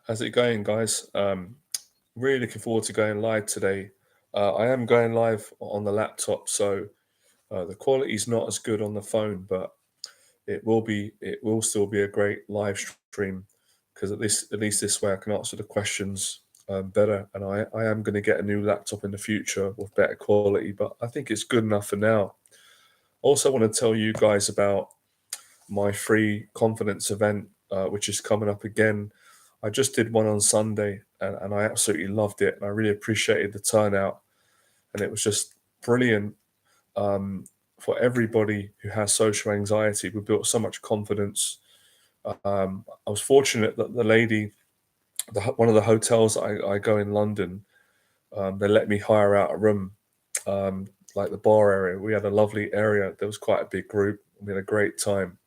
How's it going, guys? Really looking forward to going live today. I am going live on the laptop, so the quality is not as good on the phone, but it will still be a great live stream because at least this way I can answer the questions better. And I am going to get a new laptop in the future with better quality, but I think it's good enough for now. Also, want to tell you guys about my free confidence event, which is coming up again. I just did one on Sunday and I absolutely loved it. And I really appreciated the turnout. And it was just brilliant um, for everybody who has social anxiety. We built so much confidence. I was fortunate that the lady, one of the hotels I go in London, they let me hire out a room, like the bar area. We had a lovely area. There was quite a big group. We had a great time.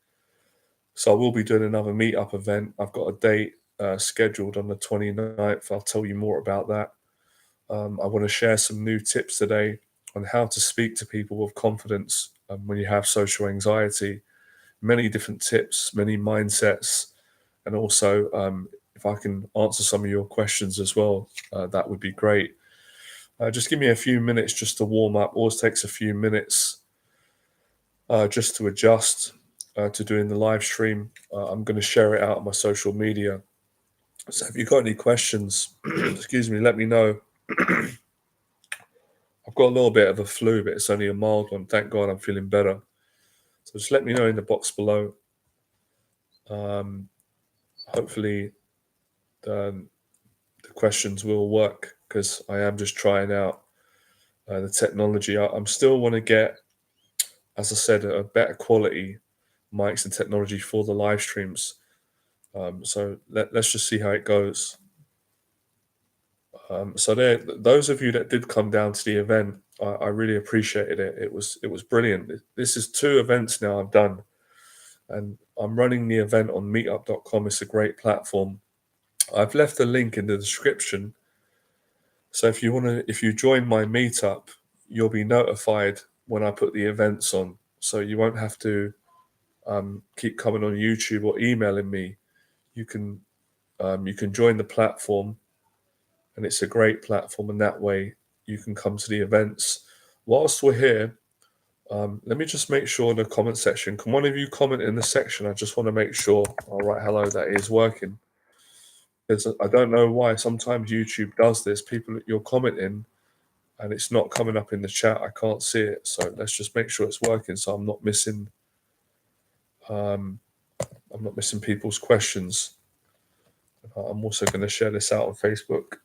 So I will be doing another meetup event. I've got a date scheduled on the 29th. I'll tell you more about that. I want to share some new tips today on how to speak to people with confidence when you have social anxiety. Many different tips, many mindsets, and also if I can answer some of your questions as well, that would be great. Just give me a few minutes just to warm up. Always takes a few minutes just to adjust to doing the live stream. I'm going to share it out on my social media. So if you've got any questions, excuse me, let me know. I've got a little bit of a flu, but it's only a mild one. Thank God I'm feeling better. So just let me know in the box below. Hopefully the questions will work because I am just trying out the technology. I'm still want to get, as I said, a better quality mics and technology for the live streams. So let's just see how it goes. So those of you that did come down to the event, I really appreciated it. It was brilliant. This is 2 events now I've done, and I'm running the event on meetup.com. It's a great platform. I've left a link in the description. So if you join my meetup, you'll be notified when I put the events on. So you won't have to keep coming on YouTube or emailing me. You can join the platform, and it's a great platform. And that way, you can come to the events. Whilst we're here, let me just make sure in the comment section. Can one of you comment in the section? I just want to make sure. All right, hello, that is working. Because I don't know why sometimes YouTube does this. People, you're commenting, and it's not coming up in the chat. I can't see it. So let's just make sure it's working. So I'm not missing. I'm not missing people's questions. I'm also going to share this out on Facebook.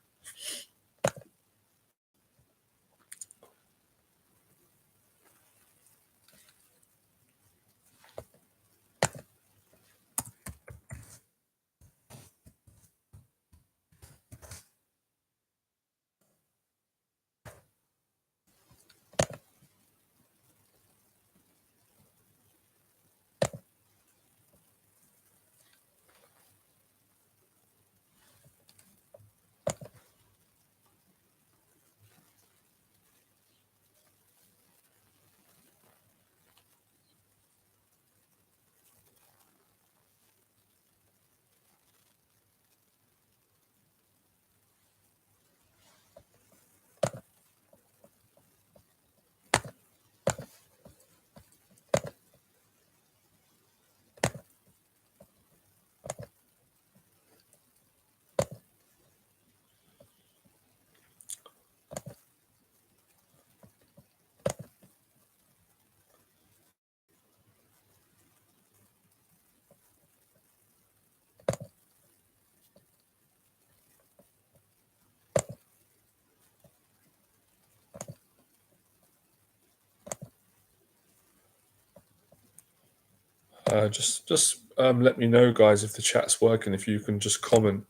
Just let me know, guys, if the chat's working. If you can just comment,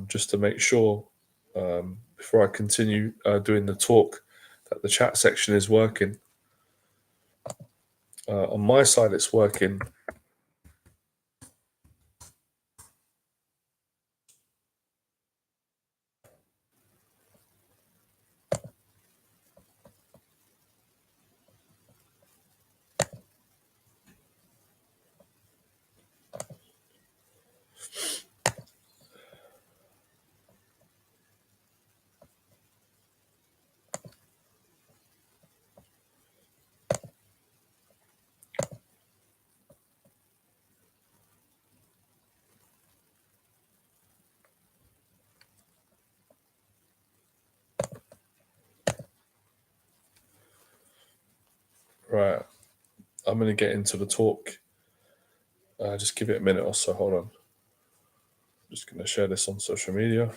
just to make sure before I continue doing the talk that the chat section is working. On my side, it's working. Right. I'm going to get into the talk. Just give it a minute or so. Hold on. Just going to share this on social media.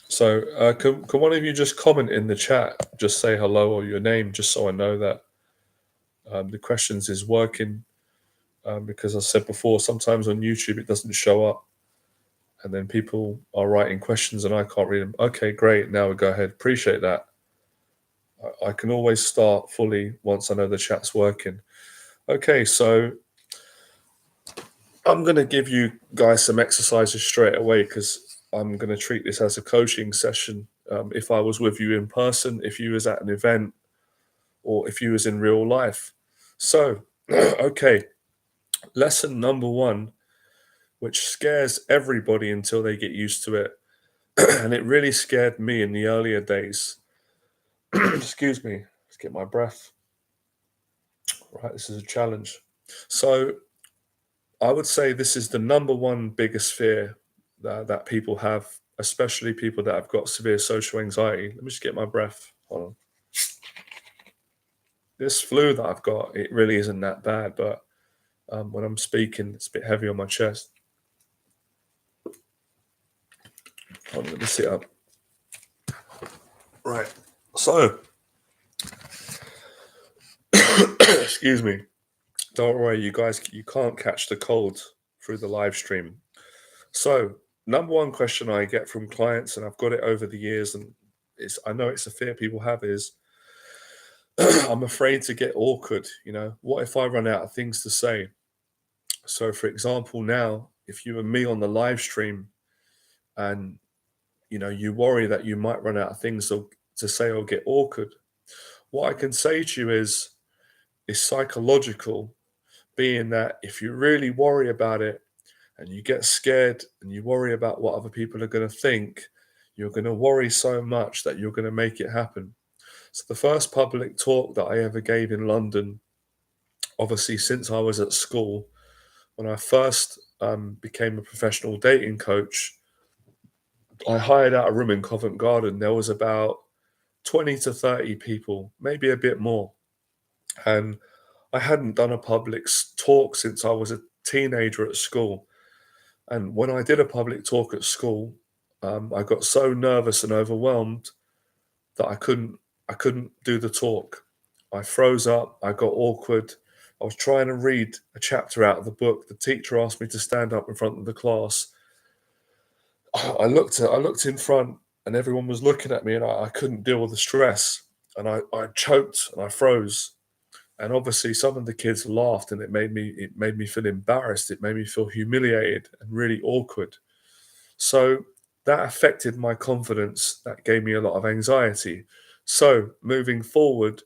So, can one of you just comment in the chat? Just say hello or your name, just so I know that the questions is working. Because I said before, sometimes on YouTube it doesn't show up, and then people are writing questions and I can't read them. Okay, great. Now we go ahead. Appreciate that. I can always start fully once I know the chat's working. Okay, so I'm going to give you guys some exercises straight away because I'm going to treat this as a coaching session. If I was with you in person, if you was at an event, or if you was in real life. So, okay, lesson number one, which scares everybody until they get used to it. And it really scared me in the earlier days. Excuse me, let's get my breath. Right, this is a challenge. So, I would say this is the number one biggest fear that people have, especially people that have got severe social anxiety. Let me just get my breath. Hold on. This flu that I've got, it really isn't that bad, but when I'm speaking, it's a bit heavy on my chest. Hold on, let me sit up. Right. So, excuse me. Don't worry, you guys, you can't catch the cold through the live stream. So, number one question I get from clients, and I've got it over the years, and I know it's a fear people have, is I'm afraid to get awkward. What if I run out of things to say? So, for example, now, if you and me on the live stream and you worry that you might run out of things to say or get awkward, what I can say to you is psychological, being that if you really worry about it and you get scared and you worry about what other people are going to think, you're going to worry so much that you're going to make it happen. So, the first public talk that I ever gave in London, obviously, since I was at school, when I first became a professional dating coach, I hired out a room in Covent Garden. There was about 20 to 30 people, maybe a bit more. And I hadn't done a public talk since I was a teenager at school. And when I did a public talk at school, I got so nervous and overwhelmed that I couldn't do the talk. I froze up. I got awkward. I was trying to read a chapter out of the book. The teacher asked me to stand up in front of the class. I looked in front, and everyone was looking at me, and I couldn't deal with the stress, and I choked and I froze. And obviously, some of the kids laughed, and it made me feel embarrassed. It made me feel humiliated and really awkward. So that affected my confidence. That gave me a lot of anxiety. So moving forward,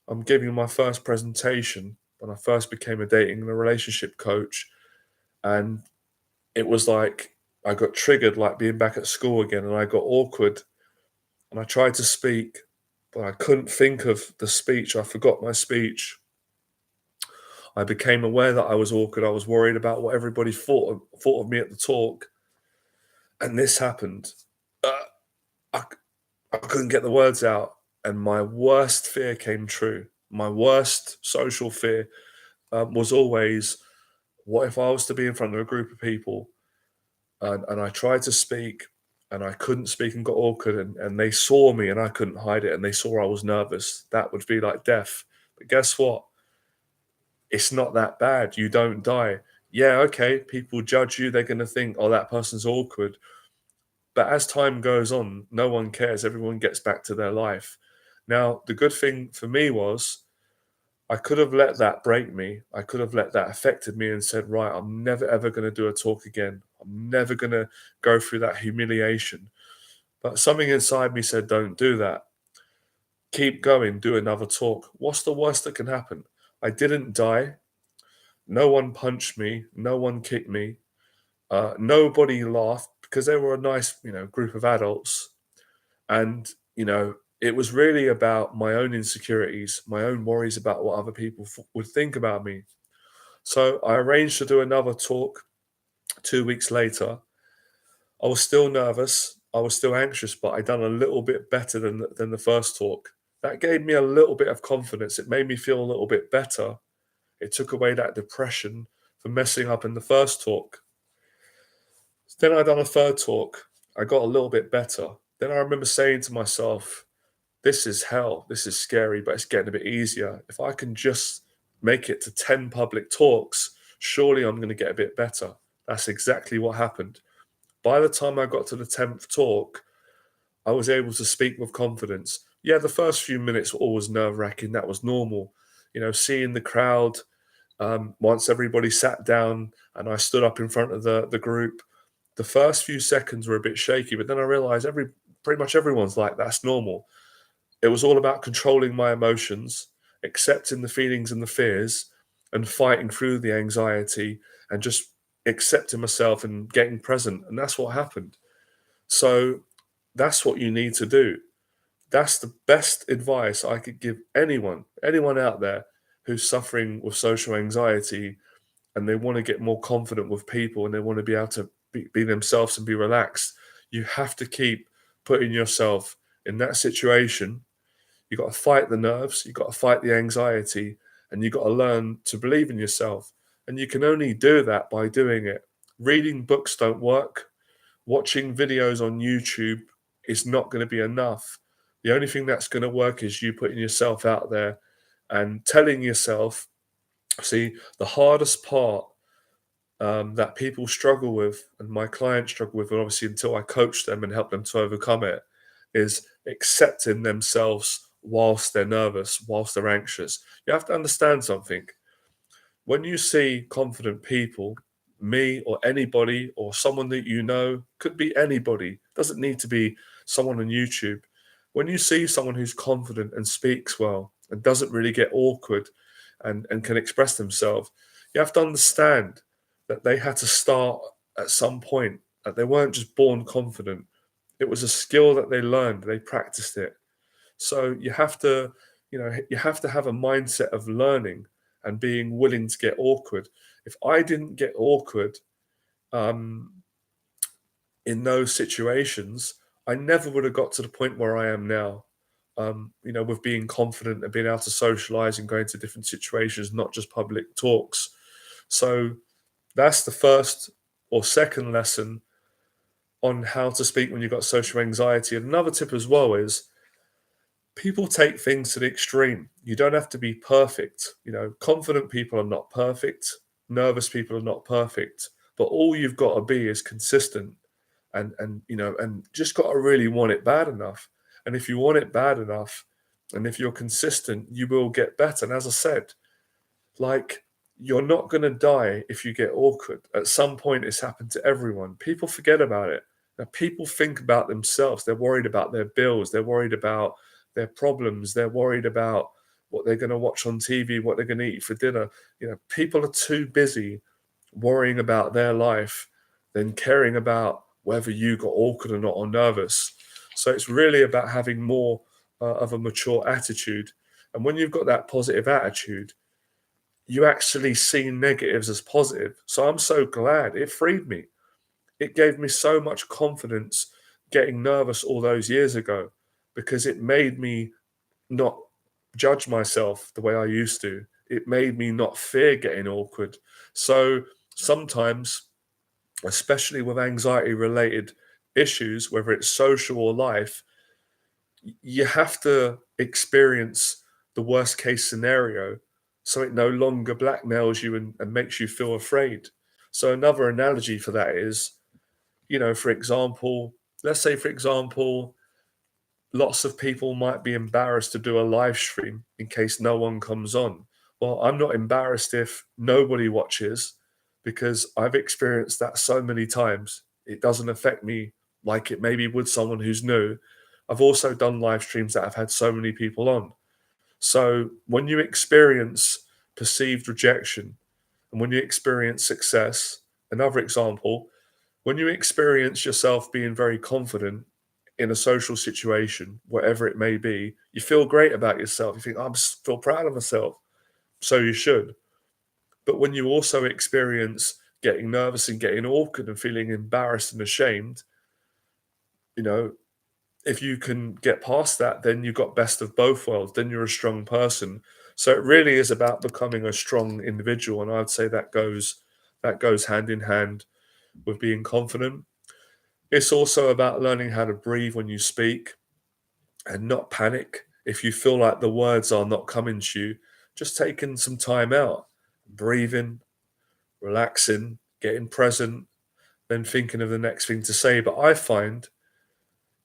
I'm giving my first presentation when I first became a dating and a relationship coach, and it was like I got triggered, like being back at school again, and I got awkward. And I tried to speak, but I couldn't think of the speech. I forgot my speech. I became aware that I was awkward. I was worried about what everybody thought of me at the talk, and this happened. Uh, I, I couldn't get the words out, and my worst fear came true. My worst social fear was always, what if I was to be in front of a group of people and I tried to speak and I couldn't speak and got awkward and they saw me and I couldn't hide it and they saw I was nervous? That would be like death. But guess what? It's not that bad. You don't die. Yeah, okay, people judge you. They're going to think, oh, that person's awkward. But as time goes on, no one cares. Everyone gets back to their life. Now, the good thing for me was I could have let that break me. I could have let that affected me and said, right, I'm never ever going to do a talk again. I'm never going to go through that humiliation. But something inside me said, don't do that. Keep going, do another talk. What's the worst that can happen? I didn't die. No one punched me. No one kicked me. Nobody laughed because they were a nice, group of adults, and it was really about my own insecurities, my own worries about what other people would think about me. So I arranged to do another talk 2 weeks later. I was still nervous, I was still anxious, but I done a little bit better than the first talk. That gave me a little bit of confidence. It made me feel a little bit better. It took away that depression for messing up in the first talk. Then I done a third talk. I got a little bit better. Then I remember saying to myself, this is hell. This is scary, but it's getting a bit easier. If I can just make it to 10 public talks, surely I'm going to get a bit better. That's exactly what happened. By the time I got to the 10th talk, I was able to speak with confidence. Yeah, the first few minutes were always nerve wracking. That was normal. Seeing the crowd, once everybody sat down and I stood up in front of the group, the first few seconds were a bit shaky, but then I realized pretty much everyone's like that's normal. It was all about controlling my emotions, accepting the feelings and the fears, and fighting through the anxiety and just accepting myself and getting present. And that's what happened. So that's what you need to do. That's the best advice I could give anyone out there who's suffering with social anxiety and they want to get more confident with people and they want to be able to be themselves and be relaxed. You have to keep putting yourself in that situation. You got to fight the nerves, you got to fight the anxiety, and you got to learn to believe in yourself. And you can only do that by doing it. Reading books don't work. Watching videos on YouTube is not going to be enough. The only thing that's going to work is you putting yourself out there and telling yourself, see, the hardest part that people struggle with, and my clients struggle with, and obviously until I coach them and help them to overcome it, is accepting themselves whilst they're nervous, whilst they're anxious. You have to understand something. When you see confident people, me or anybody or someone that you know, could be anybody, doesn't need to be someone on YouTube. When you see someone who's confident and speaks well and doesn't really get awkward and can express themselves, you have to understand that they had to start at some point, that they weren't just born confident. It was a skill that they learned, they practiced it. So you have to have a mindset of learning and being willing to get awkward. If I didn't get awkward um, in those situations, I never would have got to the point where I am now. With being confident and being able to socialize and go into different situations, not just public talks. So that's the first or second lesson on how to speak when you've got social anxiety. And another tip as well is people take things to the extreme. You don't have to be perfect. Confident people are not perfect. Nervous people are not perfect. But all you've got to be is consistent and just got to really want it bad enough. And if you want it bad enough, and if you're consistent, you will get better. And as I said, like you're not going to die if you get awkward. At some point, it's happened to everyone. People forget about it. Now, people think about themselves. They're worried about their bills. They're worried about their problems. They're worried about what they're going to watch on TV, what they're going to eat for dinner. People are too busy worrying about their life than caring about whether you got awkward or not or nervous. So it's really about having more of a mature attitude. And when you've got that positive attitude, you actually see negatives as positive. So I'm so glad it freed me. It gave me so much confidence getting nervous all those years ago because it made me not judge myself the way I used to. It made me not fear getting awkward. So sometimes, especially with anxiety related issues, whether it's social or life, you have to experience the worst case scenario so it no longer blackmails you and makes you feel afraid. So another analogy for that is, for example, let's say, for example, lots of people might be embarrassed to do a live stream in case no one comes on. Well, I'm not embarrassed if nobody watches because I've experienced that so many times. It doesn't affect me like it maybe would someone who's new. I've also done live streams that have had so many people on. So when you experience perceived rejection and when you experience success, another example, When you experience yourself being very confident in a social situation, whatever it may be, you feel great about yourself. You think, feel proud of myself. So you should. But when you also experience getting nervous and getting awkward and feeling embarrassed and ashamed, you know, if you can get past that, then you've got best of both worlds. Then you're a strong person. So it really is about becoming a strong individual. And I'd say that goes hand in hand with being confident. It's also about learning how to breathe when you speak and not panic. If you feel like the words are not coming to you, just taking some time out, breathing, relaxing, getting present, then thinking of the next thing to say. But I find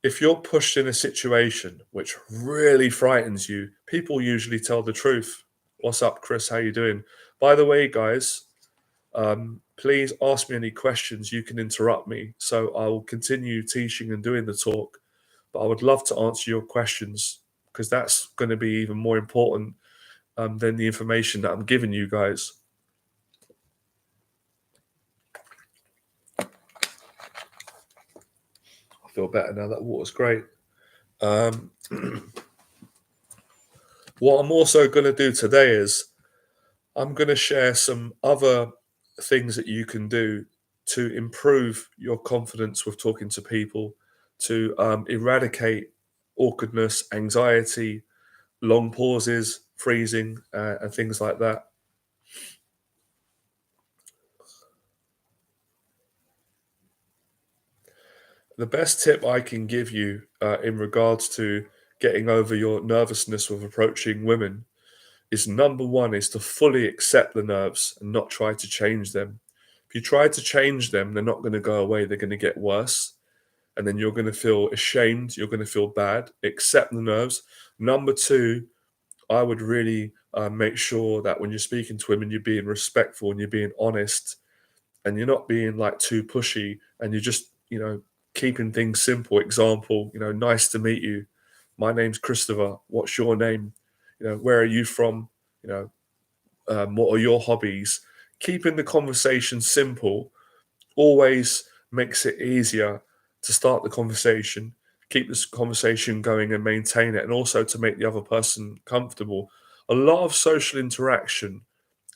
if you're pushed in a situation which really frightens you, people usually tell the truth. What's up, Chris? How you doing? By the way, guys, please ask me any questions. You can interrupt me, so I will continue teaching and doing the talk. But I would love to answer your questions because that's going to be even more important than the information that I'm giving you guys. I feel better now. That water's great. Um, what I'm also going to do today is I'm going to share some other things that you can do to improve your confidence with talking to people, to eradicate awkwardness, anxiety, long pauses, freezing, and things like that. The best tip I can give you in regards to getting over your nervousness with approaching women is number one is to fully accept the nerves and not try to change them. If you try to change them, they're not going to go away, they're going to get worse. And then you're going to feel ashamed, you're going to feel bad. Accept the nerves. Number two, I would really make sure that when you're speaking to women, you're being respectful and you're being honest and you're not being like too pushy and you're just, keeping things simple. Example, nice to meet you. My name's Christopher. What's your name? Where are you from? You know, what are your hobbies? Keeping the conversation simple always makes it easier to start the conversation, keep this conversation going and maintain it, and also to make the other person comfortable. A lot of social interaction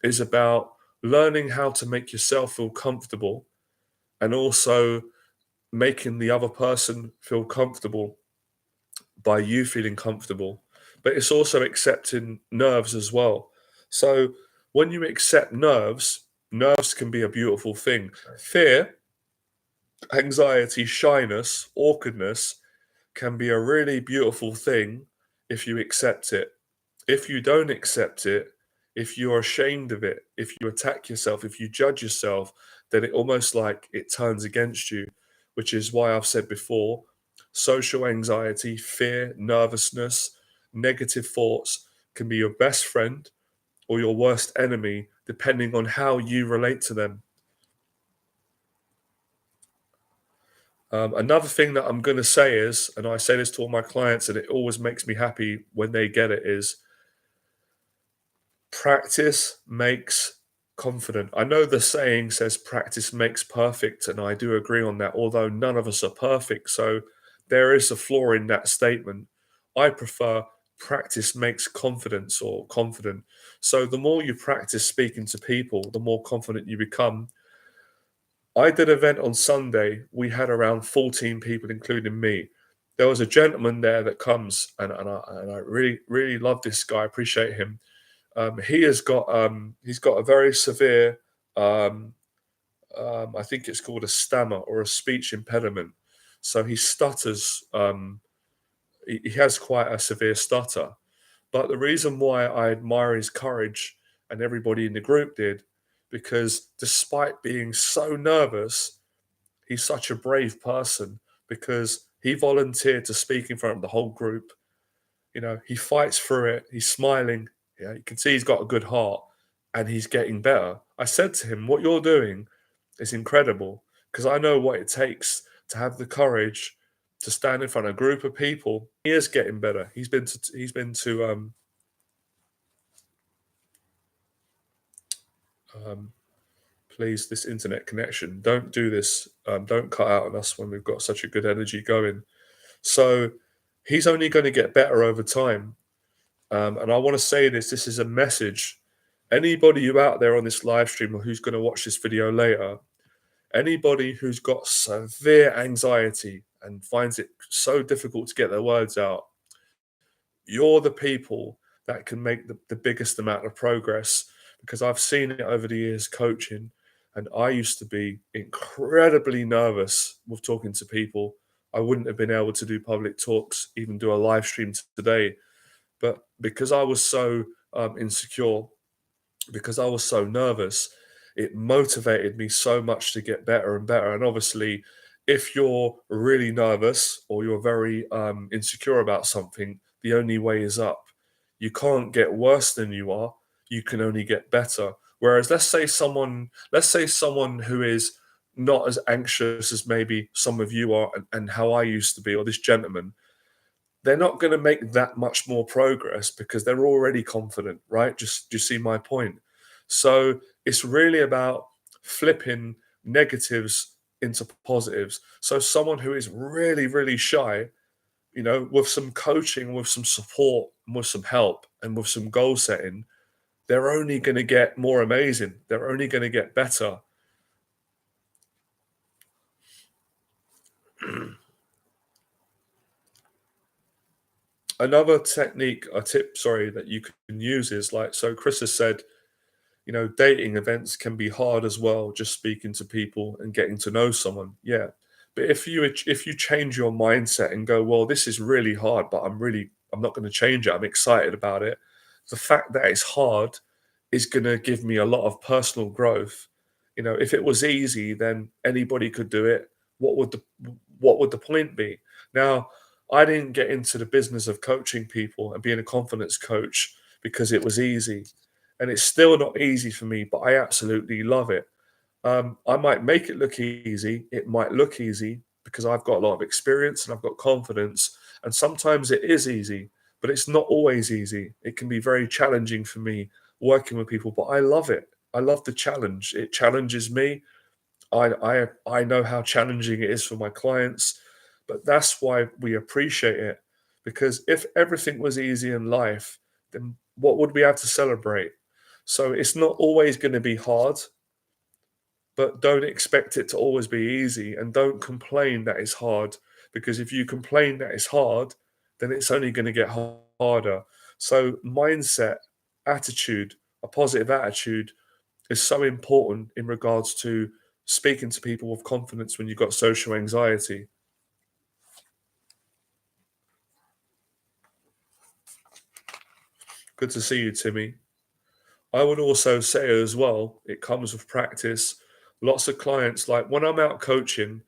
is about learning how to make yourself feel comfortable and also making the other person feel comfortable by you feeling comfortable. But it's also accepting nerves as well. So when you accept nerves can be a beautiful thing. Fear, anxiety, shyness, awkwardness can be a really beautiful thing if you accept it. If you don't accept it, if you're ashamed of it, if you attack yourself, if you judge yourself, then it almost like it turns against you, which is why I've said before social anxiety, fear, nervousness, negative thoughts can be your best friend or your worst enemy, depending on how you relate to them. Another thing that I'm going to say is, and I say this to all my clients, and it always makes me happy when they get it, is practice makes confident. I know the saying says practice makes perfect, and I do agree on that, although none of us are perfect. So there is a flaw in that statement. I prefer practice makes confidence or confident. So the more you practice speaking to people, the more confident you become. I did an event on Sunday. We had around 14 people, including me. There was a gentleman there that comes, and I really, really love this guy. I appreciate him. He's got a very severe, um, I think it's called a stammer or a speech impediment. So he stutters. He has quite a severe stutter. But the reason why I admire his courage, and everybody in the group did, because despite being so nervous, he's such a brave person because he volunteered to speak in front of the whole group. He fights through it. He's smiling. Yeah, you can see he's got a good heart and he's getting better. I said to him, what you're doing is incredible because I know what it takes to have the courage to stand in front of a group of people. He is getting better. He's been to Please, this internet connection, don't do this. Don't cut out on us when we've got such a good energy going. So he's only going to get better over time. And I want to say this, this is a message. Anybody who out there on this live stream or who's going to watch this video later, anybody who's got severe anxiety and finds it so difficult to get their words out, you're the people that can make the biggest amount of progress, because I've seen it over the years coaching. And I used to be incredibly nervous with talking to people. I wouldn't have been able to do public talks, even do a live stream today. But because I was so insecure, because I was so nervous, it motivated me so much to get better and better. And obviously, if you're really nervous or you're very insecure about something, the only way is up. You can't get worse than you are. You can only get better. Whereas let's say someone who is not as anxious as maybe some of you are, and how I used to be, or this gentleman, they're not going to make that much more progress because they're already confident, right? Just do you see my point? So it's really about flipping negatives into positives. So someone who is really, really shy, with some coaching, with some support, with some help, and with some goal setting, they're only going to get more amazing. They're only going to get better. Another technique, a tip, sorry, that you can use is like, so Chris has said, dating events can be hard as well, just speaking to people and getting to know someone. Yeah. But if you change your mindset and go, well, this is really hard, but I'm not going to change it. I'm excited about it. The fact that it's hard is going to give me a lot of personal growth. If it was easy, then anybody could do it. What would the point be? Now, I didn't get into the business of coaching people and being a confidence coach because it was easy, and it's still not easy for me, but I absolutely love it. I might make it look easy. It might look easy because I've got a lot of experience and I've got confidence. And sometimes it is easy, but it's not always easy. It can be very challenging for me working with people, but I love it. I love the challenge. It challenges me. I know how challenging it is for my clients, but that's why we appreciate it. Because if everything was easy in life, then what would we have to celebrate? So it's not always going to be hard, but don't expect it to always be easy, and don't complain that it's hard, because if you complain that it's hard, then it's only going to get harder. So mindset, attitude, a positive attitude is so important in regards to speaking to people with confidence when you've got social anxiety. Good to see you, Timmy. I would also say as well, it comes with practice. Lots of clients, like when I'm out coaching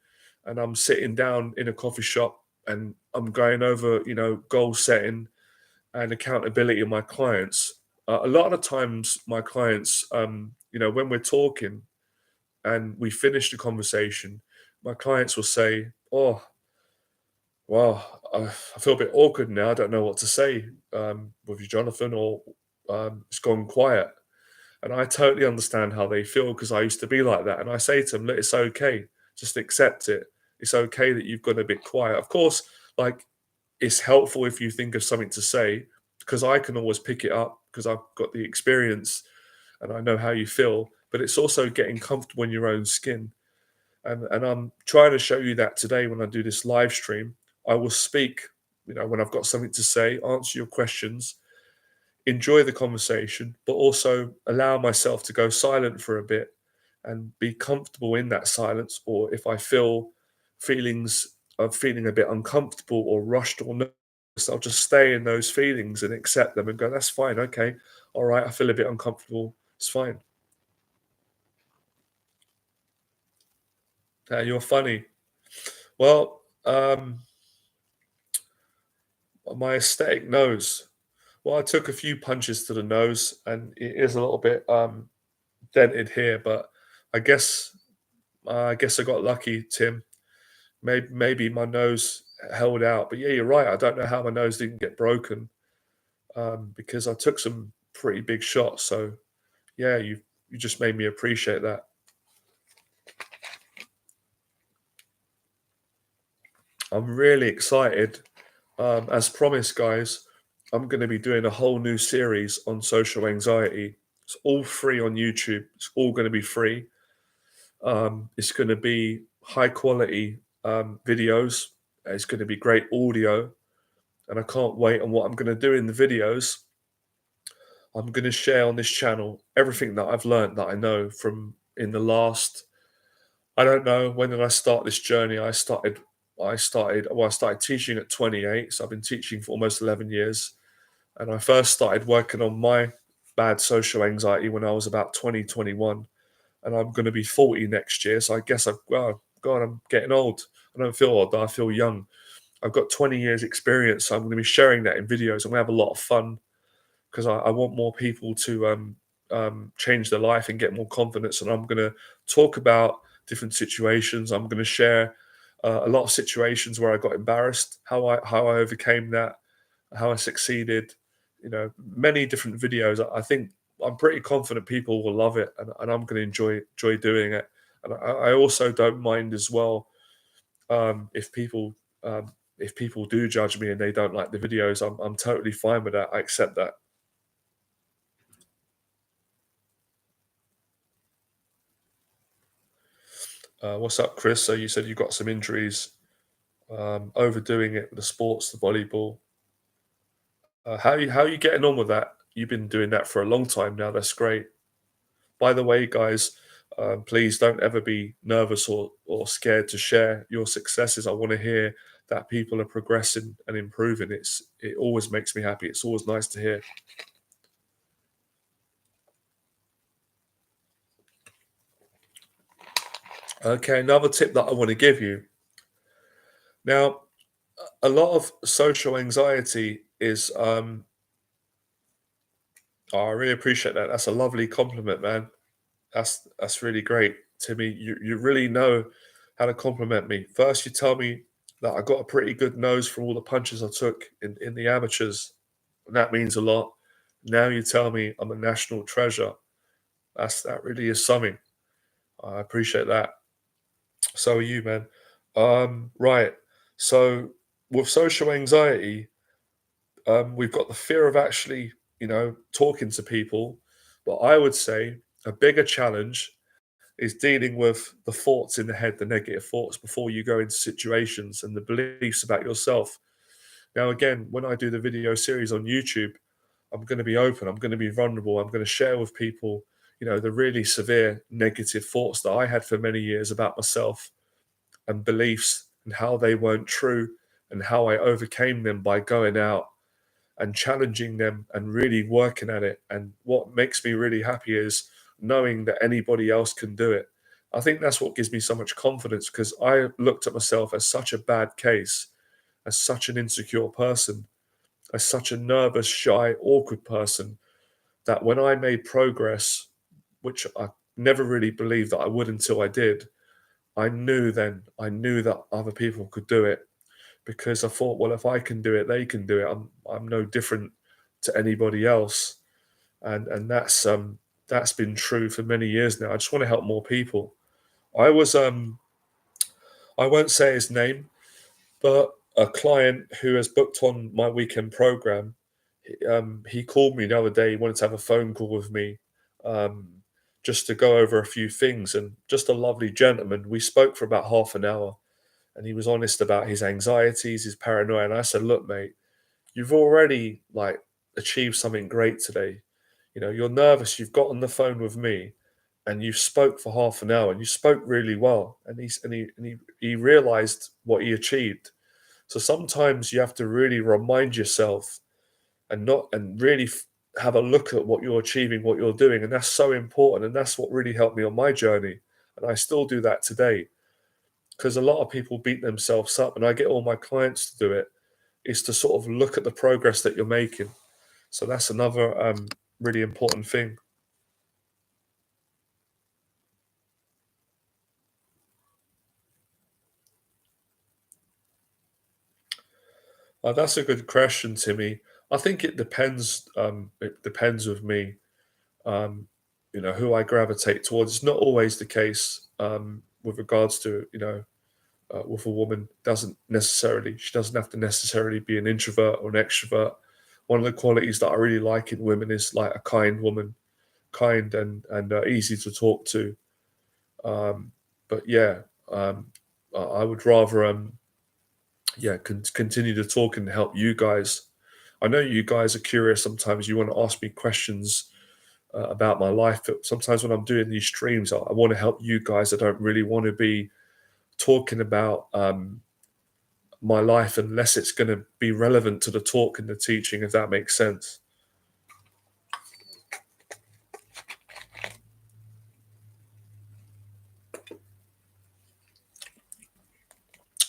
and I'm sitting down in a coffee shop and I'm going over, goal setting and accountability of my clients. A lot of the times, my clients, when we're talking and we finish the conversation, my clients will say, "Oh, well, I feel a bit awkward now. I don't know what to say with you, Jonathan," or "It's gone quiet." And I totally understand how they feel because I used to be like that. And I say to them, look, it's okay. Just accept it. It's okay that you've gone a bit quiet. Of course, like, it's helpful if you think of something to say, because I can always pick it up because I've got the experience and I know how you feel. But it's also getting comfortable in your own skin. And I'm trying to show you that today when I do this live stream. I will speak, when I've got something to say, answer your questions, enjoy the conversation, but also allow myself to go silent for a bit and be comfortable in that silence. Or if I feel feelings of feeling a bit uncomfortable or rushed or nervous, I'll just stay in those feelings and accept them and go, that's fine. Okay. All right. I feel a bit uncomfortable. It's fine. You're funny. Well, my aesthetic nose. Well, I took a few punches to the nose and it is a little bit dented here, but I guess I got lucky, Tim. Maybe my nose held out, but yeah, you're right. I don't know how my nose didn't get broken because I took some pretty big shots. So yeah, you just made me appreciate that. I'm really excited. As promised, guys, I'm going to be doing a whole new series on social anxiety. It's all free on YouTube. It's all going to be free. It's going to be high quality videos. It's going to be great audio, and I can't wait. And what I'm going to do in the videos, I'm going to share on this channel everything that I've learned that I know from in the last. I don't know when did I start this journey. I started teaching at 28, so I've been teaching for almost 11 years. And I first started working on my bad social anxiety when I was about 2021, and I'm going to be 40 next year. So I guess well, God, I'm getting old. I don't feel old, I feel young. I've got 20 years experience, so I'm going to be sharing that in videos. I'm going to have a lot of fun because I want more people to change their life and get more confidence. And I'm going to talk about different situations. I'm going to share a lot of situations where I got embarrassed, how I overcame that, how I succeeded. You know, many different videos. I think I'm pretty confident people will love it, and I'm going to enjoy doing it. And I also don't mind as well if people. If people do judge me and they don't like the videos, I'm totally fine with that. I accept that. What's up, Chris? So you said you got some injuries, overdoing it with the sports, the volleyball. How are you getting on with that? You've been doing that for a long time now. That's great. By the way, guys, please don't ever be nervous or scared to share your successes. I want to hear that people are progressing and improving. It always makes me happy. It's always nice to hear. Okay, another tip that I want to give you. Now, a lot of social anxiety is oh, I really appreciate that. That's a lovely compliment, man. That's really great, Timmy. You really know how to compliment me. First, you tell me that I got a pretty good nose from all the punches I took in the amateurs, and that means a lot. Now you tell me I'm a national treasure. That really is something. I appreciate that. So are you, man. Right. So with social anxiety, we've got the fear of actually, talking to people. But I would say a bigger challenge is dealing with the thoughts in the head, the negative thoughts before you go into situations and the beliefs about yourself. Now, again, when I do the video series on YouTube, I'm going to be open, I'm going to be vulnerable, I'm going to share with people, the really severe negative thoughts that I had for many years about myself and beliefs and how they weren't true and how I overcame them by going out and challenging them and really working at it. And what makes me really happy is knowing that anybody else can do it. I think that's what gives me so much confidence because I looked at myself as such a bad case, as such an insecure person, as such a nervous, shy, awkward person that when I made progress, which I never really believed that I would until I did, I knew that other people could do it because I thought, well, if I can do it, they can do it. I'm no different to anybody else, and that's been true for many years now. I just want to help more people. I was I won't say his name, but a client who has booked on my weekend program. He called me the other day. He wanted to have a phone call with me, um, just to go over a few things. And just a lovely gentleman. We spoke for about half an hour, and he was honest about his anxieties, his paranoia. And I said, "Look, mate, you've already like achieved something great today. You're nervous. You've got on the phone with me, and you spoke for half an hour, and you spoke really well." And he realized what he achieved. So sometimes you have to really remind yourself and really have a look at what you're achieving, what you're doing, and that's so important. And that's what really helped me on my journey, and I still do that today because a lot of people beat themselves up, and I get all my clients to do it, is to sort of look at the progress that you're making. So that's another really important thing. That's a good question, Timmy. I think it depends. It depends with me. Um, who I gravitate towards. It's not always the case with regards to with a woman doesn't necessarily, she doesn't have to necessarily be an introvert or an extrovert. One of the qualities that I really like in women is like a kind woman, kind and easy to talk to. Um, but yeah, I would rather yeah, continue to talk and help you guys. I know you guys are curious. Sometimes you want to ask me questions about my life. But sometimes when I'm doing these streams, I want to help you guys. I don't really want to be talking about my life unless it's going to be relevant to the talk and the teaching, if that makes sense.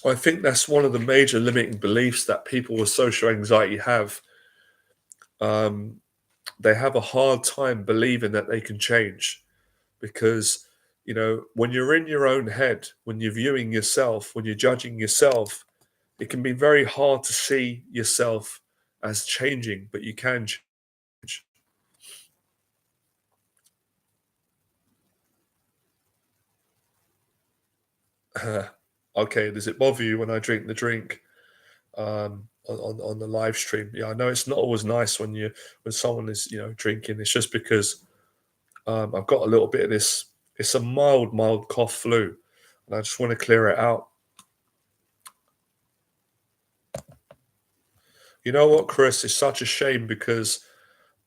I think that's one of the major limiting beliefs that people with social anxiety have. Um, they have a hard time believing that they can change because, when you're in your own head, when you're viewing yourself, when you're judging yourself, it can be very hard to see yourself as changing, but you can change. Okay, does it bother you when I drink the drink on the live stream? Yeah, I know it's not always nice when someone is drinking. It's just because I've got a little bit of this. It's a mild cough flu, and I just want to clear it out. You know what, Chris? It's such a shame because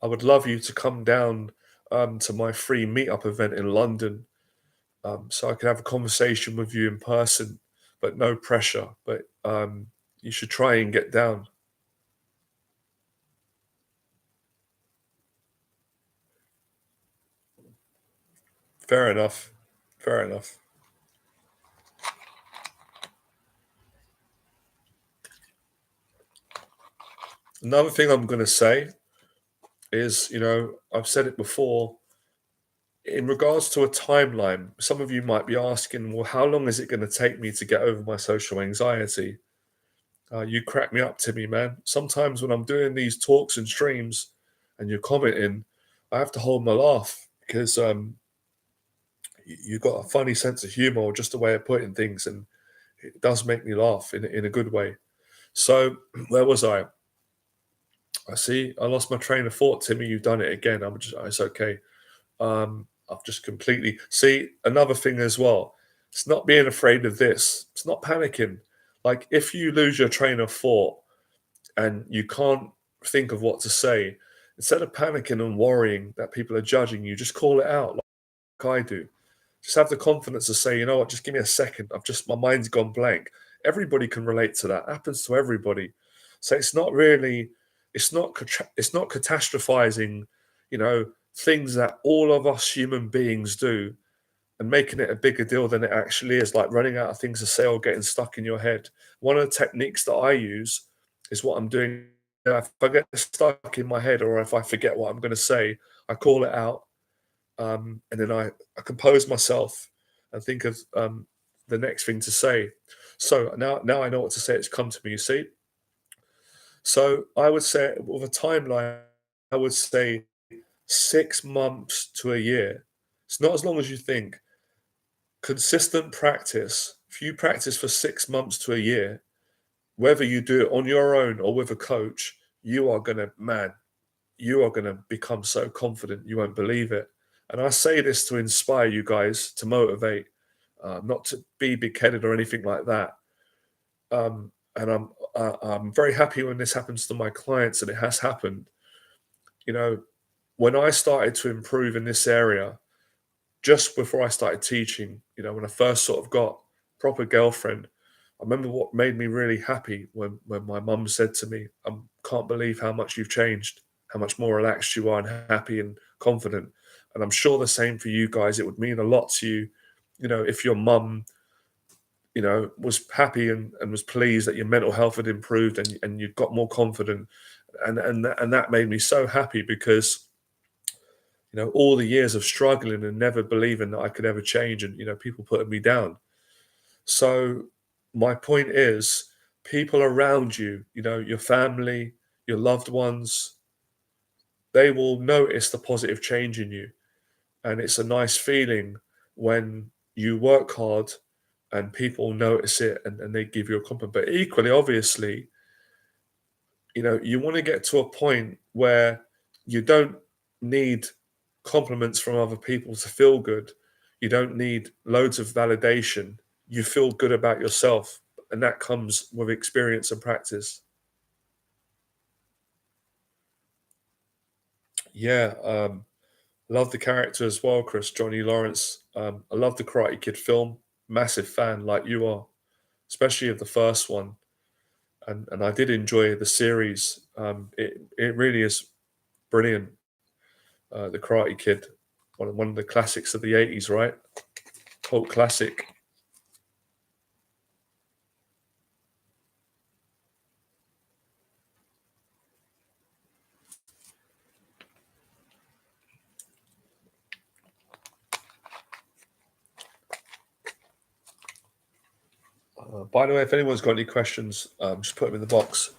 I would love you to come down to my free meetup event in London, so I can have a conversation with you in person, but no pressure. But you should try and get down. Fair enough. Fair enough. Another thing I'm going to say is, I've said it before, in regards to a timeline, some of you might be asking, well, how long is it going to take me to get over my social anxiety? You crack me up, Timmy, man. Sometimes when I'm doing these talks and streams and you're commenting, I have to hold my laugh because you've got a funny sense of humor or just a way of putting things, and it does make me laugh in a good way. So, where was I? I see. I lost my train of thought, Timmy. You've done it again. It's okay. I've just completely see another thing as well. It's not being afraid of this. It's not panicking. Like if you lose your train of thought and you can't think of what to say, instead of panicking and worrying that people are judging you, just call it out like I do. Just have the confidence to say, you know what, just give me a second. My mind's gone blank. Everybody can relate to that. It happens to everybody. So it's not really, it's not catastrophizing, things that all of us human beings do and making it a bigger deal than it actually is, like running out of things to say or getting stuck in your head. One of the techniques that I use is what I'm doing. If I get stuck in my head or if I forget what I'm going to say, I call it out, and then I compose myself and think of the next thing to say. So now I know what to say. It's come to me. You see. So I would say with a timeline, I would say 6 months to a year. It's not as long as you think. Consistent practice. If you practice for 6 months to a year, whether you do it on your own or with a coach, you are gonna become so confident you won't believe it. And I say this to inspire you guys, to motivate, not to be big-headed or anything like that. And I'm very happy when this happens to my clients, and it has happened. You know, when I started to improve in this area, just before I started teaching, when I first sort of got proper girlfriend, I remember what made me really happy when my mum said to me, "I can't believe how much you've changed, how much more relaxed you are and happy and confident." And I'm sure the same for you guys. It would mean a lot to you, if your mum, was happy and was pleased that your mental health had improved and you got more confident. And that made me so happy because all the years of struggling and never believing that I could ever change and, people putting me down. So my point is people around you, your family, your loved ones, they will notice the positive change in you. And it's a nice feeling when you work hard and people notice it and they give you a compliment. But equally, obviously, you want to get to a point where you don't need compliments from other people to feel good. You don't need loads of validation. You feel good about yourself, and that comes with experience and practice. Yeah, love the character as well, Chris. Johnny Lawrence. I love the Karate Kid film. Massive fan, like you are, especially of the first one. And I did enjoy the series. It really is brilliant. The Karate Kid, one of the classics of the '80s, right? Cult classic. By the way, if anyone's got any questions, just put them in the box.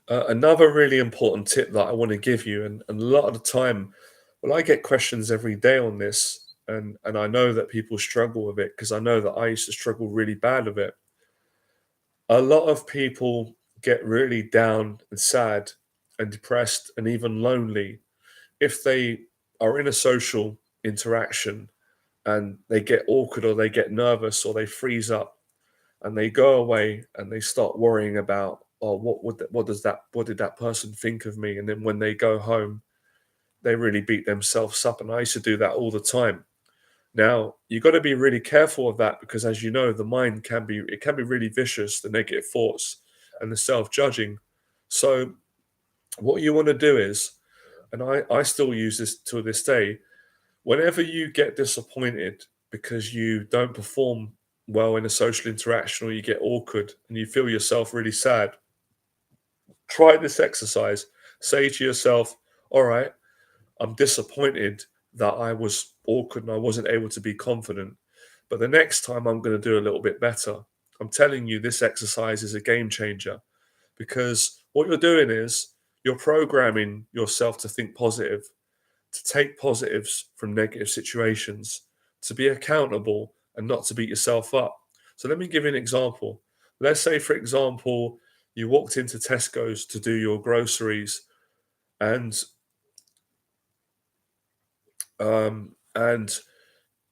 Another really important tip that I want to give you, and a lot of the time, well, I get questions every day on this, and I know that people struggle with it because I know that I used to struggle really bad with it. A lot of people get really down and sad and depressed and even lonely if they are in a social interaction and they get awkward or they get nervous or they freeze up and they go away and they start worrying about, oh, what did that person think of me? And then when they go home, they really beat themselves up. And I used to do that all the time. Now you got to be really careful of that because, as you know, the mind can be really vicious, the negative thoughts and the self-judging. So what you want to do is, and I still use this to this day, whenever you get disappointed because you don't perform well in a social interaction or you get awkward and you feel yourself really sad, try this exercise. Say to yourself, all right, I'm disappointed that I was awkward and I wasn't able to be confident. But the next time I'm going to do a little bit better. I'm telling you, this exercise is a game changer because what you're doing is you're programming yourself to think positive, to take positives from negative situations, to be accountable and not to beat yourself up. So let me give you an example. Let's say, for example, you walked into Tesco's to do your groceries and and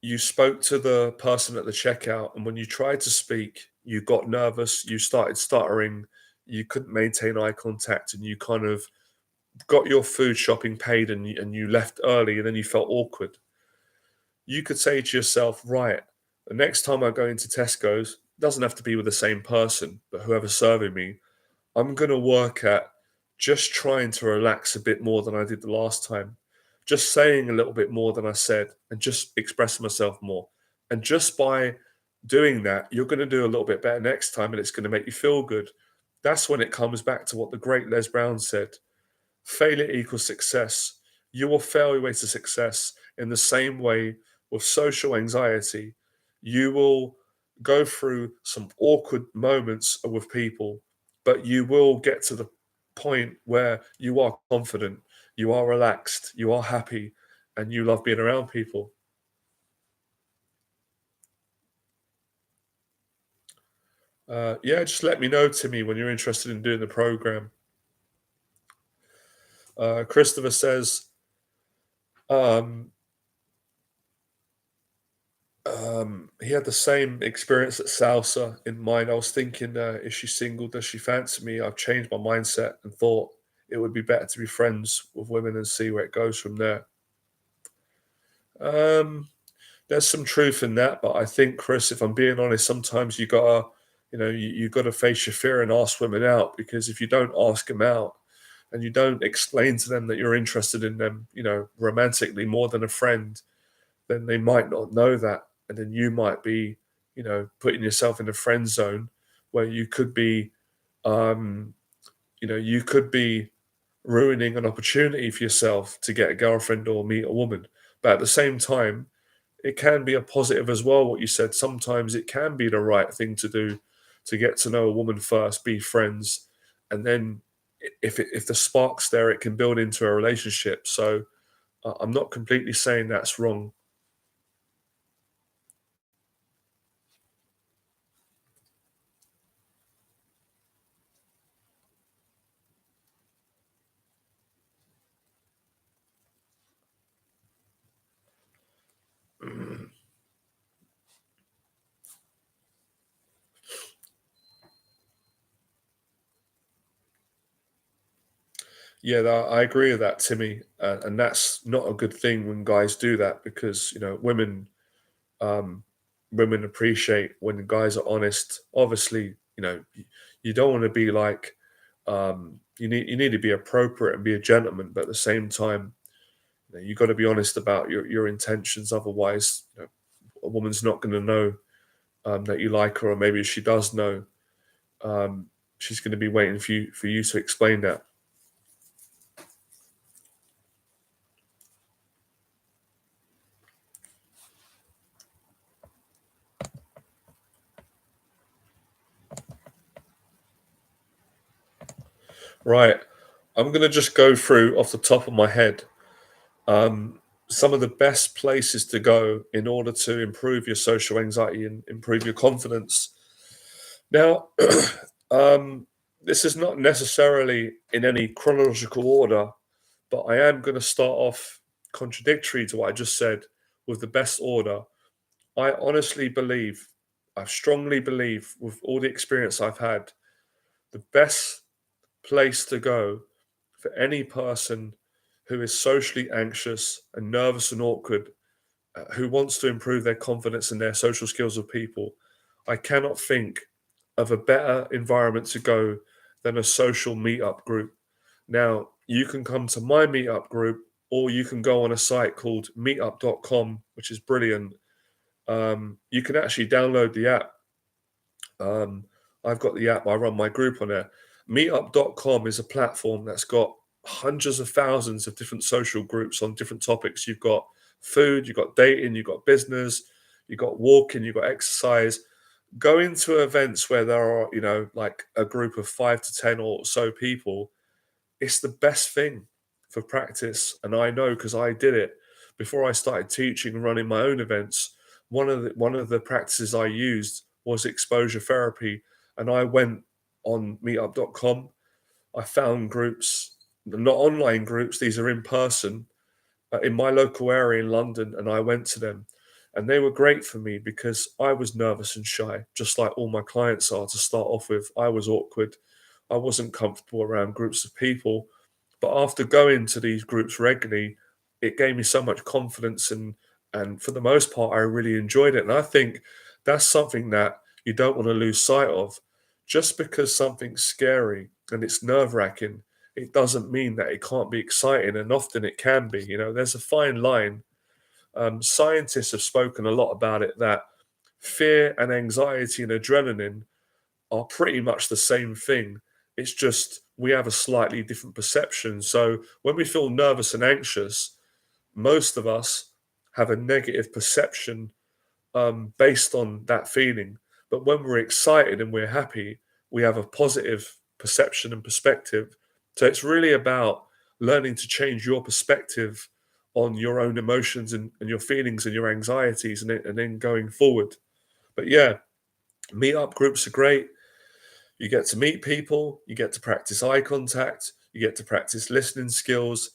you spoke to the person at the checkout, and when you tried to speak, you got nervous, you started stuttering, you couldn't maintain eye contact, and you kind of got your food shopping paid and you left early, and then you felt awkward. You could say to yourself, right, the next time I go into Tesco's, doesn't have to be with the same person, but whoever's serving me, I'm going to work at just trying to relax a bit more than I did the last time, just saying a little bit more than I said, and just expressing myself more. And just by doing that, you're going to do a little bit better next time, and it's going to make you feel good. That's when it comes back to what the great Les Brown said: failure equals success. You will fail your way to success in the same way with social anxiety. You will go through some awkward moments with people, but you will get to the point where you are confident, you are relaxed, you are happy, and you love being around people. Yeah, just let me know, Timmy, when you're interested in doing the program. Christopher says, um, he had the same experience at Salsa in mind. I was thinking, is she single? Does she fancy me? I've changed my mindset and thought it would be better to be friends with women and see where it goes from there. Um, there's some truth in that, but I think, Chris, if I'm being honest, sometimes you gotta face your fear and ask women out because if you don't ask them out and you don't explain to them that you're interested in them, romantically more than a friend, then they might not know that. And then you might be, putting yourself in a friend zone where um, you could be ruining an opportunity for yourself to get a girlfriend or meet a woman. But at the same time, it can be a positive as well. What you said, sometimes it can be the right thing to do to get to know a woman first, be friends, and then if the spark's there, it can build into a relationship. So I'm not completely saying that's wrong. Yeah, I agree with that, Timmy, and that's not a good thing when guys do that because um, women appreciate when guys are honest. Obviously, you don't want to be like you need to be appropriate and be a gentleman, but at the same time, you got to be honest about your intentions. Otherwise, a woman's not going to know that you like her, or maybe if she does know, um, she's going to be waiting for you to explain that. Right. I'm going to just go through off the top of my head um, some of the best places to go in order to improve your social anxiety and improve your confidence. Now, um, this is not necessarily in any chronological order, but I am going to start off contradictory to what I just said with the best order. I honestly believe, I strongly believe, with all the experience I've had, the best place to go for any person who is socially anxious and nervous and awkward, who wants to improve their confidence and their social skills with people. I cannot think of a better environment to go than a social meetup group. Now, you can come to my meetup group or you can go on a site called meetup.com, which is brilliant. You can actually download the app. Um, I've got the app, I run my group on there. Meetup.com is a platform that's got hundreds of thousands of different social groups on different topics. You've got food, you've got dating, you've got business, you've got walking, you've got exercise. Going to events where there are, like a group of 5 to 10 or so people, it's the best thing for practice. And I know because I did it before I started teaching and running my own events. One of the practices I used was exposure therapy. And I went on meetup.com. I found groups, not online groups, these are in person in my local area in London, and I went to them. And they were great for me because I was nervous and shy, just like all my clients are to start off with. I was awkward. I wasn't comfortable around groups of people. But after going to these groups regularly, it gave me so much confidence and for the most part I really enjoyed it. And I think that's something that you don't want to lose sight of. Just because something's scary and it's nerve-wracking, it doesn't mean that it can't be exciting, and often it can be. There's a fine line. Scientists have spoken a lot about it that fear and anxiety and adrenaline are pretty much the same thing. It's just we have a slightly different perception. So when we feel nervous and anxious, most of us have a negative perception based on that feeling. But when we're excited and we're happy, we have a positive perception and perspective. So it's really about learning to change your perspective on your own emotions and your feelings and your anxieties and then going forward. But yeah, meetup groups are great. You get to meet people, you get to practice eye contact, you get to practice listening skills,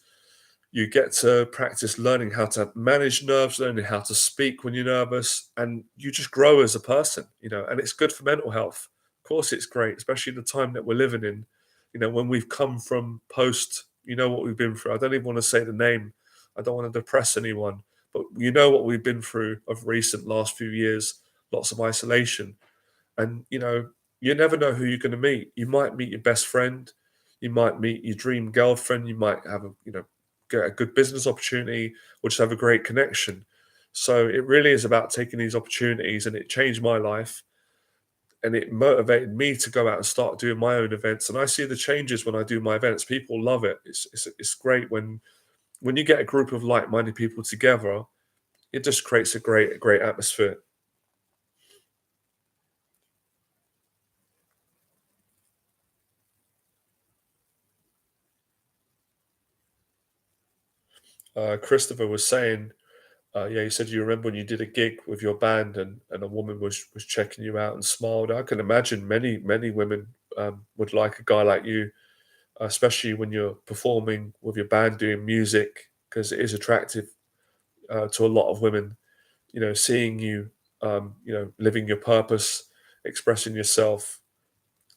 you get to practice learning how to manage nerves, learning how to speak when you're nervous, and you just grow as a person, and it's good for mental health. Of course, it's great, especially the time that we're living in, when we've come from post, what we've been through. I don't even want to say the name, I don't want to depress anyone, but you know what we've been through of recent last few years, lots of isolation. And you never know who you're going to meet. You might meet your best friend, you might meet your dream girlfriend, you might have get a good business opportunity, or just have a great connection. So it really is about taking these opportunities, and it changed my life, and it motivated me to go out and start doing my own events. And I see the changes when I do my events. People love it. It's great when you get a group of like-minded people together. It just creates a great atmosphere. Christopher was saying, yeah, you said you remember when you did a gig with your band and a woman was checking you out and smiled. I can imagine many women would like a guy like you, especially when you're performing with your band doing music, because it is attractive to a lot of women. You know, seeing you, living your purpose, expressing yourself,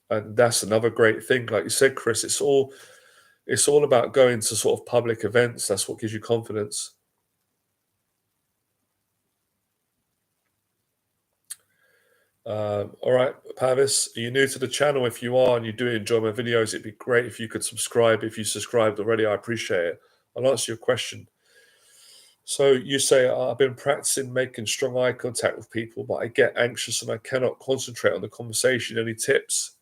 and that's another great thing. Like you said, Chris, it's all about going to sort of public events. That's what gives you confidence. All right, Pavis, are you new to the channel? If you are and you do enjoy my videos, it'd be great if you could subscribe. If you subscribed already, I appreciate it. I'll answer your question. So you say, I've been practicing making strong eye contact with people, but I get anxious and I cannot concentrate on the conversation. Any tips?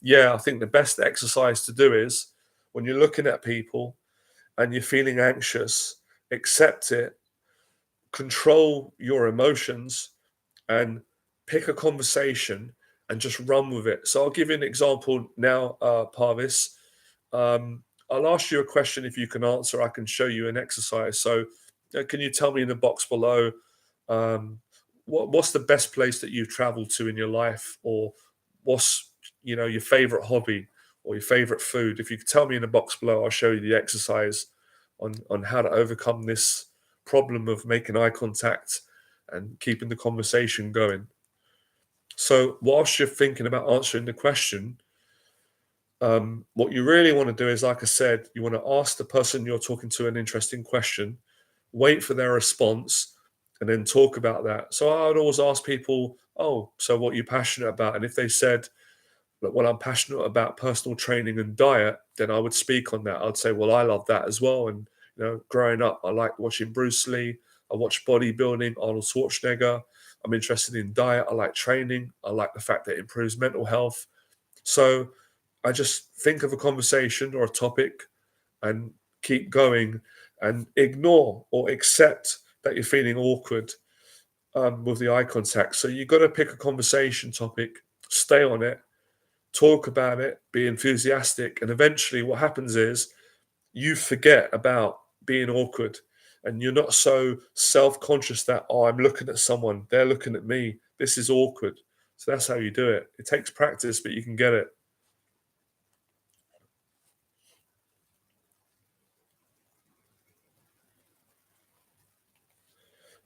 Yeah, I think the best exercise to do is when you're looking at people and you're feeling anxious, accept it, control your emotions, and pick a conversation and just run with it. So I'll give you an example now, Parvis. I'll ask you a question. If you can answer, I can show you an exercise. So, can you tell me in the box below, um, what's the best place that you've traveled to in your life, or what's your favorite hobby or your favorite food? If you could tell me in the box below, I'll show you the exercise on how to overcome this problem of making eye contact and keeping the conversation going. So, whilst you're thinking about answering the question, what you really want to do is, like I said, you want to ask the person you're talking to an interesting question, wait for their response, and then talk about that. So, I would always ask people, "Oh, so what are you passionate about?" And if they said, "Look, well, I'm passionate about personal training and diet," then I would speak on that. I'd say, "Well, I love that as well." And growing up, I liked watching Bruce Lee. I watched bodybuilding, Arnold Schwarzenegger. I'm interested in diet. I like training. I like the fact that it improves mental health. So I just think of a conversation or a topic and keep going and ignore or accept that you're feeling awkward with the eye contact. So you've got to pick a conversation topic, stay on it, talk about it, be enthusiastic. And eventually, what happens is you forget about being awkward and you're not so self conscious that, oh, I'm looking at someone, they're looking at me, this is awkward. So that's how you do it. It takes practice, but you can get it.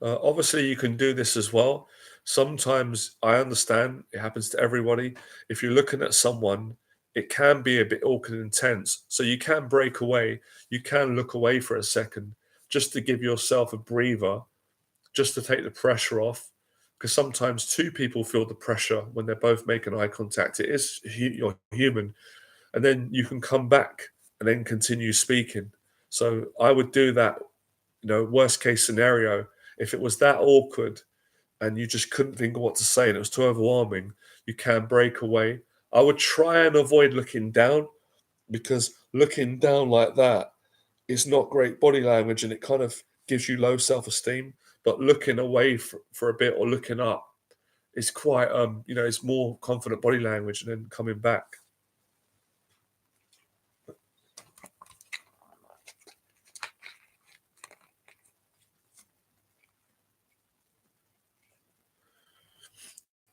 Obviously, you can do this as well. Sometimes I understand it happens to everybody. If you're looking at someone, it can be a bit awkward and tense. So you can break away. You can look away for a second just to give yourself a breather, just to take the pressure off. Because sometimes two people feel the pressure when they're both making eye contact. It is you're human, and then you can come back and then continue speaking. So I would do that. Worst case scenario, if it was that awkward and you just couldn't think of what to say and it was too overwhelming, you can break away. I would try and avoid looking down, because looking down like that is not great body language and it kind of gives you low self esteem. But looking away for a bit or looking up is quite, it's more confident body language, and then coming back.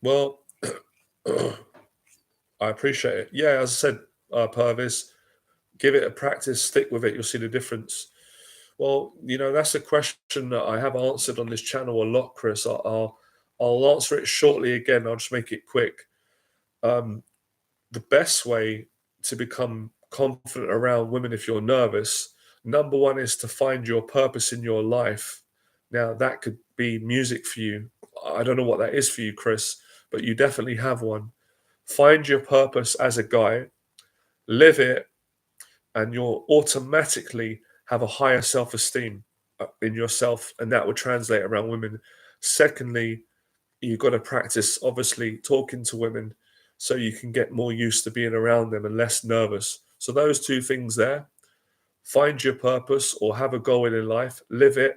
Well, I appreciate it. Yeah, as I said, Purvis, give it a practice, stick with it, you'll see the difference. Well, that's a question that I have answered on this channel a lot, Chris. I'll answer it shortly again. I'll just make it quick. Um, the best way to become confident around women if you're nervous, number one is to find your purpose in your life. Now, that could be music for you. I don't know what that is for you, Chris, but you definitely have one. Find your purpose as a guy, live it, and you'll automatically have a higher self esteem in yourself, and that would translate around women. Secondly, you've got to practice, obviously, talking to women so you can get more used to being around them and less nervous. So, those two things there, find your purpose or have a goal in life, live it,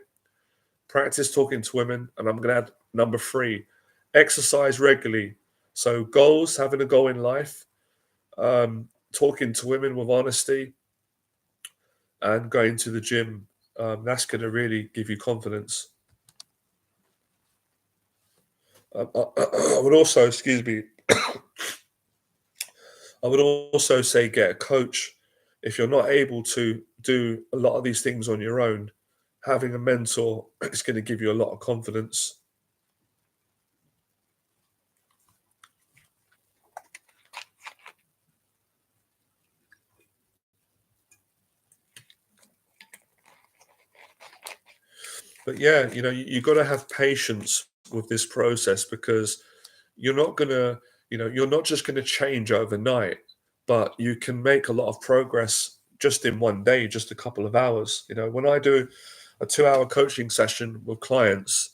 practice talking to women, and I'm going to add number three, exercise regularly. So goals, having a goal in life, talking to women with honesty, and going to the gym. That's going to really give you confidence. I would also, excuse me, I would also say get a coach. If you're not able to do a lot of these things on your own, having a mentor is going to give you a lot of confidence. But yeah, you got to have patience with this process because you're not going to, you're not just going to change overnight, but you can make a lot of progress just in one day, just a couple of hours. When I do a 2 hour coaching session with clients,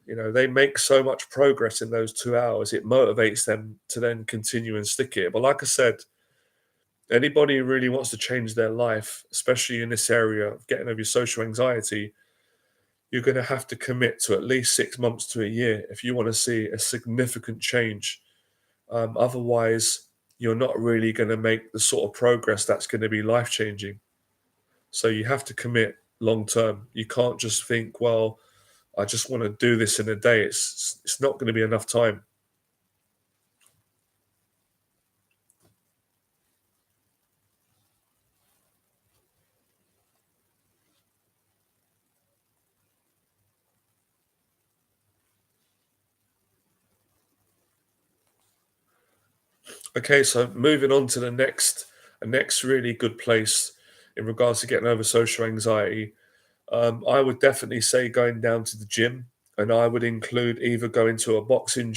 they make so much progress in those 2 hours. It motivates them to then continue and stick it. But like I said, anybody who really wants to change their life, especially in this area of getting over your social anxiety, you're going to have to commit to at least 6 months to a year if you want to see a significant change. Otherwise, you're not really going to make the sort of progress that's going to be life changing. So you have to commit long term. You can't just think, well, I just want to do this in a day. It's not going to be enough time. Okay, so moving on to the next really good place in regards to getting over social anxiety. I would definitely say going down to the gym, and I would include either going to a boxing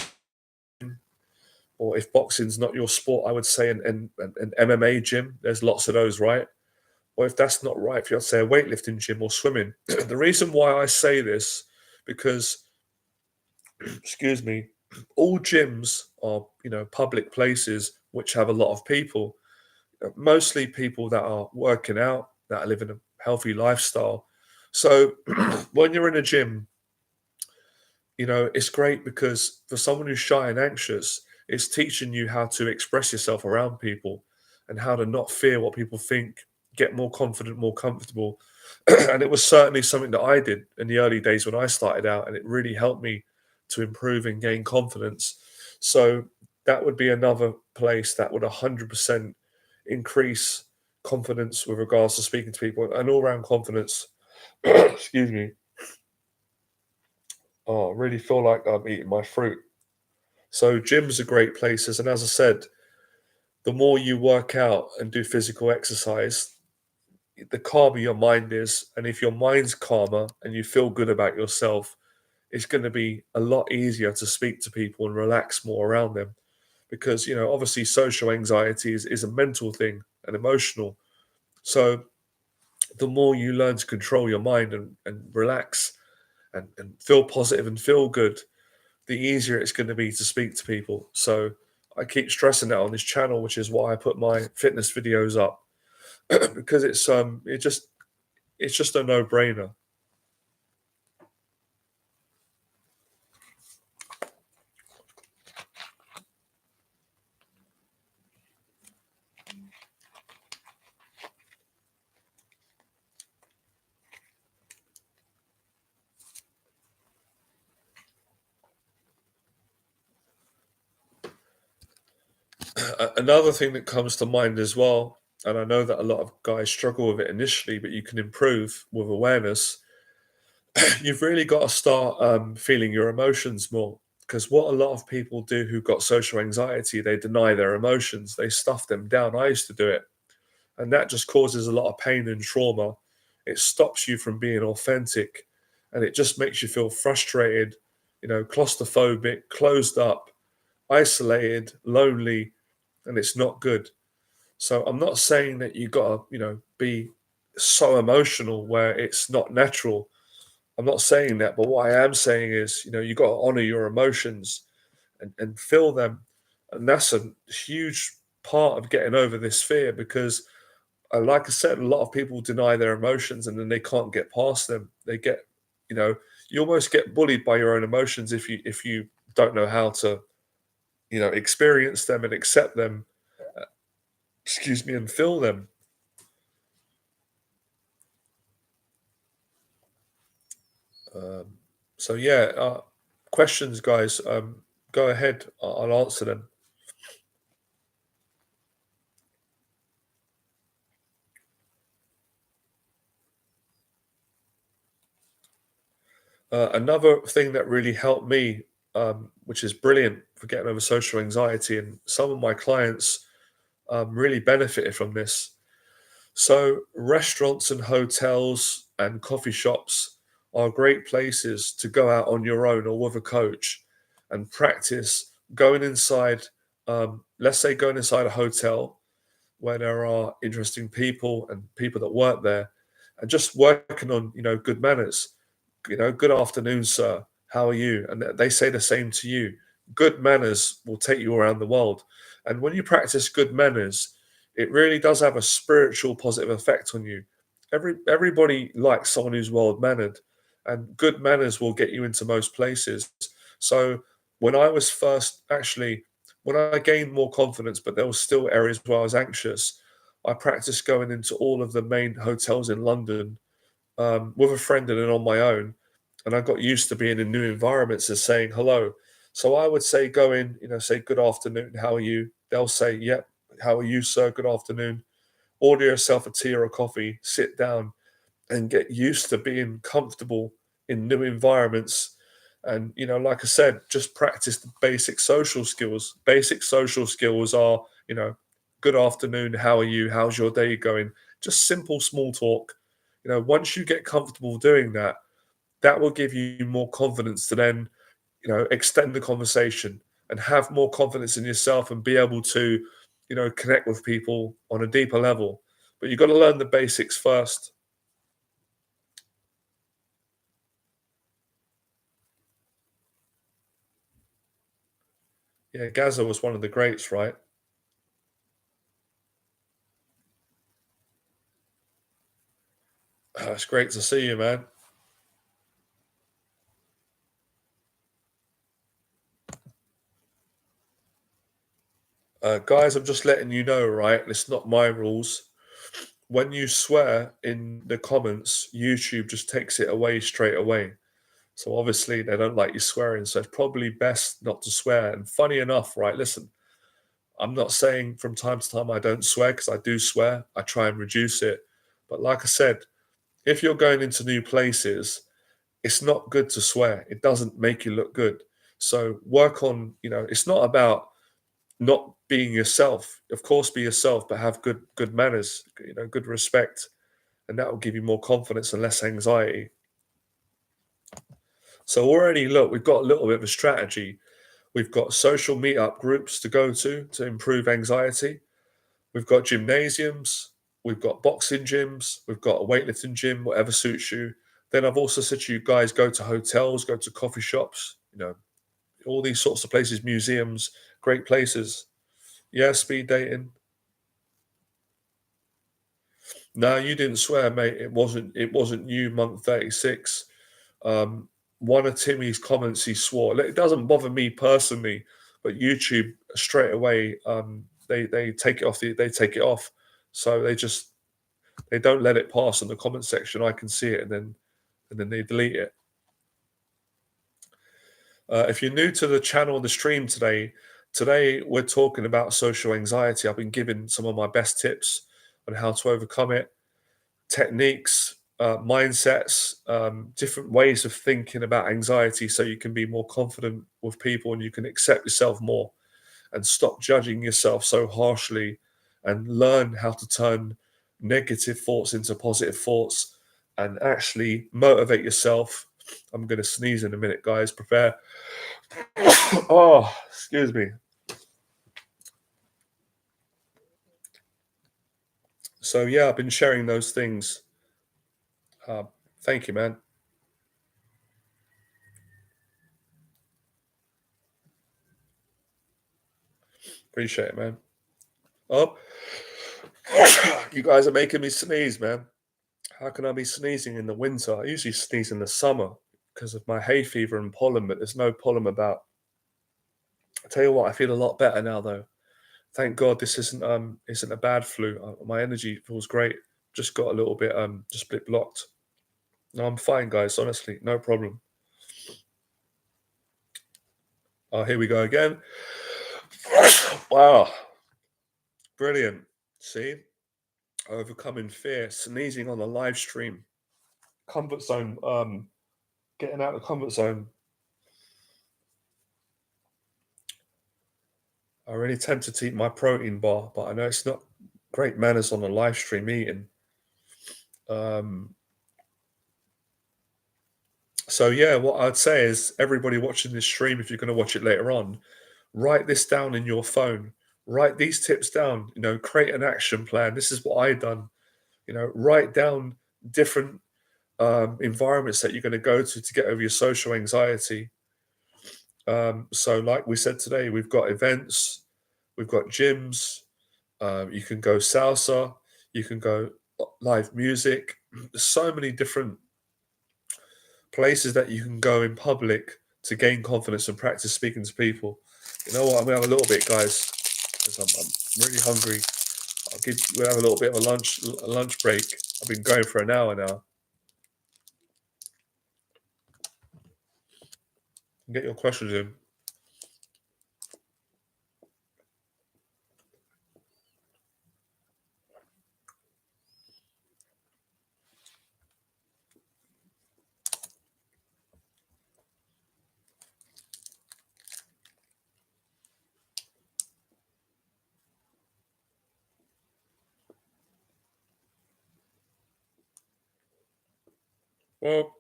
gym, or if boxing's not your sport, I would say an MMA gym. There's lots of those, right? Or if that's not right for you, I'd say a weightlifting gym or swimming. The reason why I say this, because, excuse me, all gyms are, public places which have a lot of people, mostly people that are working out, that are living a healthy lifestyle. So when you're in a gym, it's great because for someone who's shy and anxious, it's teaching you how to express yourself around people and how to not fear what people think, get more confident, more comfortable. And it was certainly something that I did in the early days when I started out, and it really helped me to improve and gain confidence. So that would be another place that would 100% increase confidence with regards to speaking to people and all around confidence. Excuse me. Oh, I really feel like I'm eating my fruit. So gyms are great places, and as I said, the more you work out and do physical exercise, the calmer your mind is. And if your mind's calmer and you feel good about yourself, it's going to be a lot easier to speak to people and relax more around them. Because, obviously social anxiety is a mental thing and emotional. So the more you learn to control your mind and relax and feel positive and feel good, the easier it's going to be to speak to people. So I keep stressing that on this channel, which is why I put my fitness videos up because it's just a no-brainer. Another thing that comes to mind as well, and I know that a lot of guys struggle with it initially, but you can improve with awareness. You've really got to start feeling your emotions more. Because what a lot of people do who've got social anxiety, they deny their emotions, they stuff them down. I used to do it, and that just causes a lot of pain and trauma. It stops you from being authentic, and it just makes you feel frustrated, claustrophobic, closed up, isolated, lonely, and it's not good. So I'm not saying that you gotta, be so emotional where it's not natural. I'm not saying that, but what I am saying is, you got to honor your emotions and feel them. And that's a huge part of getting over this fear because, like I said, a lot of people deny their emotions and then they can't get past them. They get, you know, you almost get bullied by your own emotions if you don't know how to, experience them and accept them, uh, excuse me, and feel them. Um, so yeah, questions, guys. Go ahead. I'll answer them. Another thing that really helped me, which is brilliant for getting over social anxiety, and some of my clients really benefited from this. So, restaurants and hotels and coffee shops are great places to go out on your own or with a coach and practice going inside. Let's say going inside a hotel where there are interesting people and people that work there, and just working on good manners. Good afternoon, sir. How are you? And they say the same to you. Good manners will take you around the world. And when you practice good manners, it really does have a spiritual positive effect on you. Everybody likes someone who's well mannered, and good manners will get you into most places. So when I was first actually, when I gained more confidence, but there was still areas where I was anxious, I practiced going into all of the main hotels in London with a friend and then on my own. And I got used to being in new environments and saying hello. So I would say, go in, say, good afternoon, how are you? They'll say, yep, how are you, sir? Good afternoon. Order yourself a tea or a coffee, sit down and get used to being comfortable in new environments. And, like I said, just practice the basic social skills. Basic social skills are, good afternoon, how are you? How's your day going? Just simple small talk. Once you get comfortable doing that, that will give you more confidence to then, extend the conversation and have more confidence in yourself and be able to, connect with people on a deeper level. But you've got to learn the basics first. Yeah, Gaza was one of the greats, right? It's great to see you, man. Guys, I'm just letting you know, right? It's not my rules. When you swear in the comments, YouTube just takes it away straight away. So obviously they don't like you swearing, so it's probably best not to swear. And funny enough, right? Listen, I'm not saying from time to time I don't swear because I do swear. I try and reduce it. But like I said, if you're going into new places, it's not good to swear. It doesn't make you look good. So work on, it's not about not being yourself. Of course, be yourself, but have good manners, good respect, and that will give you more confidence and less anxiety. So already, look, we've got a little bit of a strategy. We've got social meetup groups to go to improve anxiety. We've got gymnasiums. We've got boxing gyms. We've got a weightlifting gym, whatever suits you. Then I've also said to you guys, go to hotels, go to coffee shops, all these sorts of places, museums, great places. Yeah, speed dating. No, you didn't swear, mate. It wasn't you, monk 36. Um, one of Timmy's comments he swore. It doesn't bother me personally, but YouTube straight away they take it off they take it off. So they don't let it pass in the comment section. I can see it and then they delete it. If you're new to the channel and the stream today we're talking about social anxiety. I've been giving some of my best tips on how to overcome it, techniques, mindsets, different ways of thinking about anxiety so you can be more confident with people and you can accept yourself more and stop judging yourself so harshly and learn how to turn negative thoughts into positive thoughts and actually motivate yourself. I'm going to sneeze in a minute, guys. Prepare. Oh, excuse me. So, yeah, I've been sharing those things. Uh, Thank you, man. Appreciate it, man. Oh, you guys are making me sneeze, man. How can I be sneezing in the winter? I usually sneeze in the summer because of my hay fever and pollen, but there's no pollen about. I tell you what, I feel a lot better now though. Thank God this isn't a bad flu. My energy feels great. Just got a little bit just a bit blocked. No, I'm fine, guys. Honestly, no problem. Oh, here we go again. Wow, brilliant. See, overcoming fear, sneezing on a live stream, comfort zone. Getting out of the comfort zone. I really tempted to eat my protein bar, but I know it's not great manners on a live stream eating. Um, so yeah, what I'd say is everybody watching this stream, if you're going to watch it later on, write this down in your phone. Write these tips down. Create an action plan. This is what I done. Write down different environments that you're going to go to get over your social anxiety. So, like we said today, we've got events, we've got gyms. You can go salsa. You can go live music. There's so many different places that you can go in public to gain confidence and practice speaking to people. You know what? I'm gonna have a little bit, guys, because I'm really hungry. We'll have a little bit of a lunch break. I've been going for an hour now. Get your questions in. Well,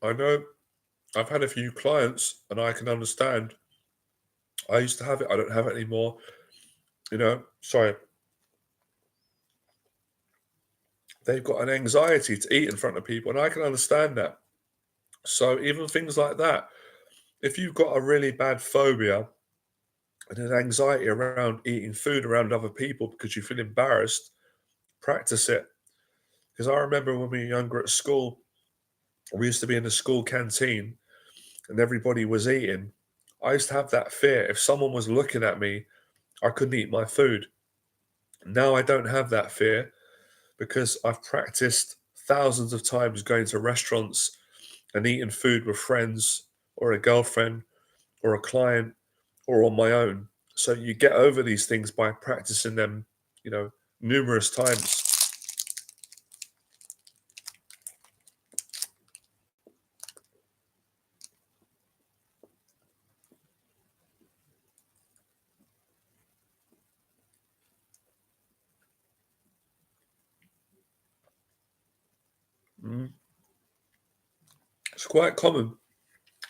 I know I've had a few clients, and I can understand. I used to have it. I don't have it anymore. Sorry, they've got an anxiety to eat in front of people, and I can understand that. So even things like that, if you've got a really bad phobia and an anxiety around eating food around other people because you feel embarrassed, practice it. Because I remember when we were younger at school, we used to be in the school canteen and everybody was eating. I used to have that fear. If someone was looking at me, I couldn't eat my food. Now I don't have that fear because I've practiced thousands of times going to restaurants and eating food with friends or a girlfriend or a client or on my own. So you get over these things by practicing them, numerous times. Mm. It's quite common.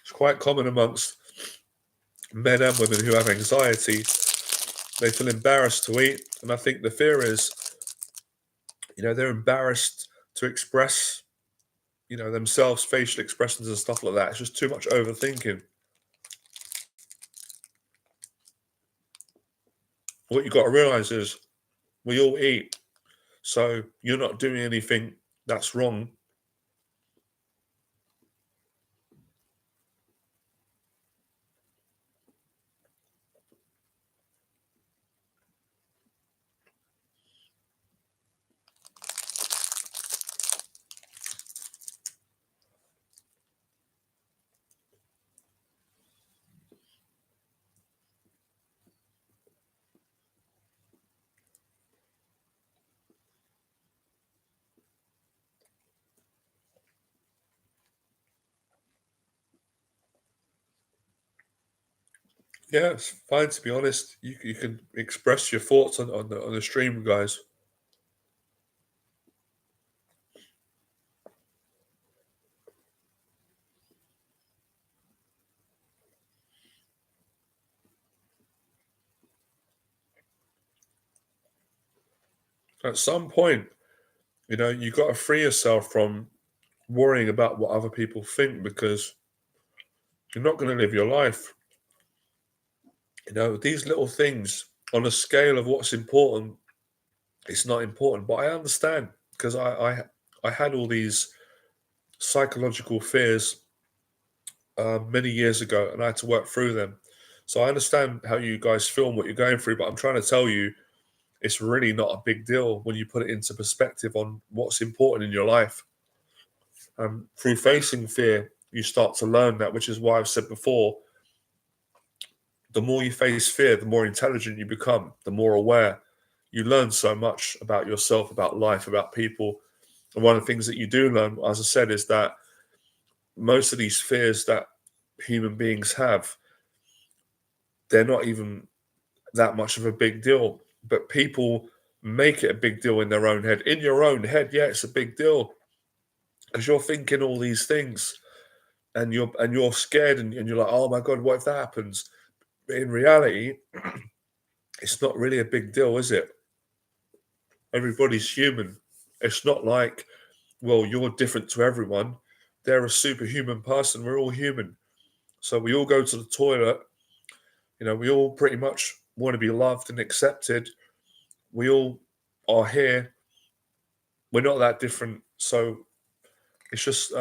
It's quite common amongst men and women who have anxiety. They feel embarrassed to eat. And I think the fear is, they're embarrassed to express, themselves, facial expressions and stuff like that. It's just too much overthinking. What you've got to realize is we all eat. So you're not doing anything that's wrong. Yeah, it's fine to be honest. You can express your thoughts on the stream, guys. At some point, you got to free yourself from worrying about what other people think because you're not going to live your life. These little things on a scale of what's important, it's not important. But I understand because I had all these psychological fears many years ago, and I had to work through them. So I understand how you guys feel and what you're going through, but I'm trying to tell you it's really not a big deal when you put it into perspective on what's important in your life. Through facing fear, you start to learn that, which is why I've said before, the more you face fear, the more intelligent you become, the more aware. You learn so much about yourself, about life, about people. And one of the things that you do learn, as I said, is that most of these fears that human beings have, they're not even that much of a big deal. But people make it a big deal in their own head. In your own head, yeah, it's a big deal because you're thinking all these things and you're scared and you're like, oh my God, what if that happens? But in reality, it's not really a big deal, is it? Everybody's human. It's not like, well, you're different to everyone. They're a superhuman person. We're all human. So we all go to the toilet. We all pretty much want to be loved and accepted. We all are here. We're not that different. So it's just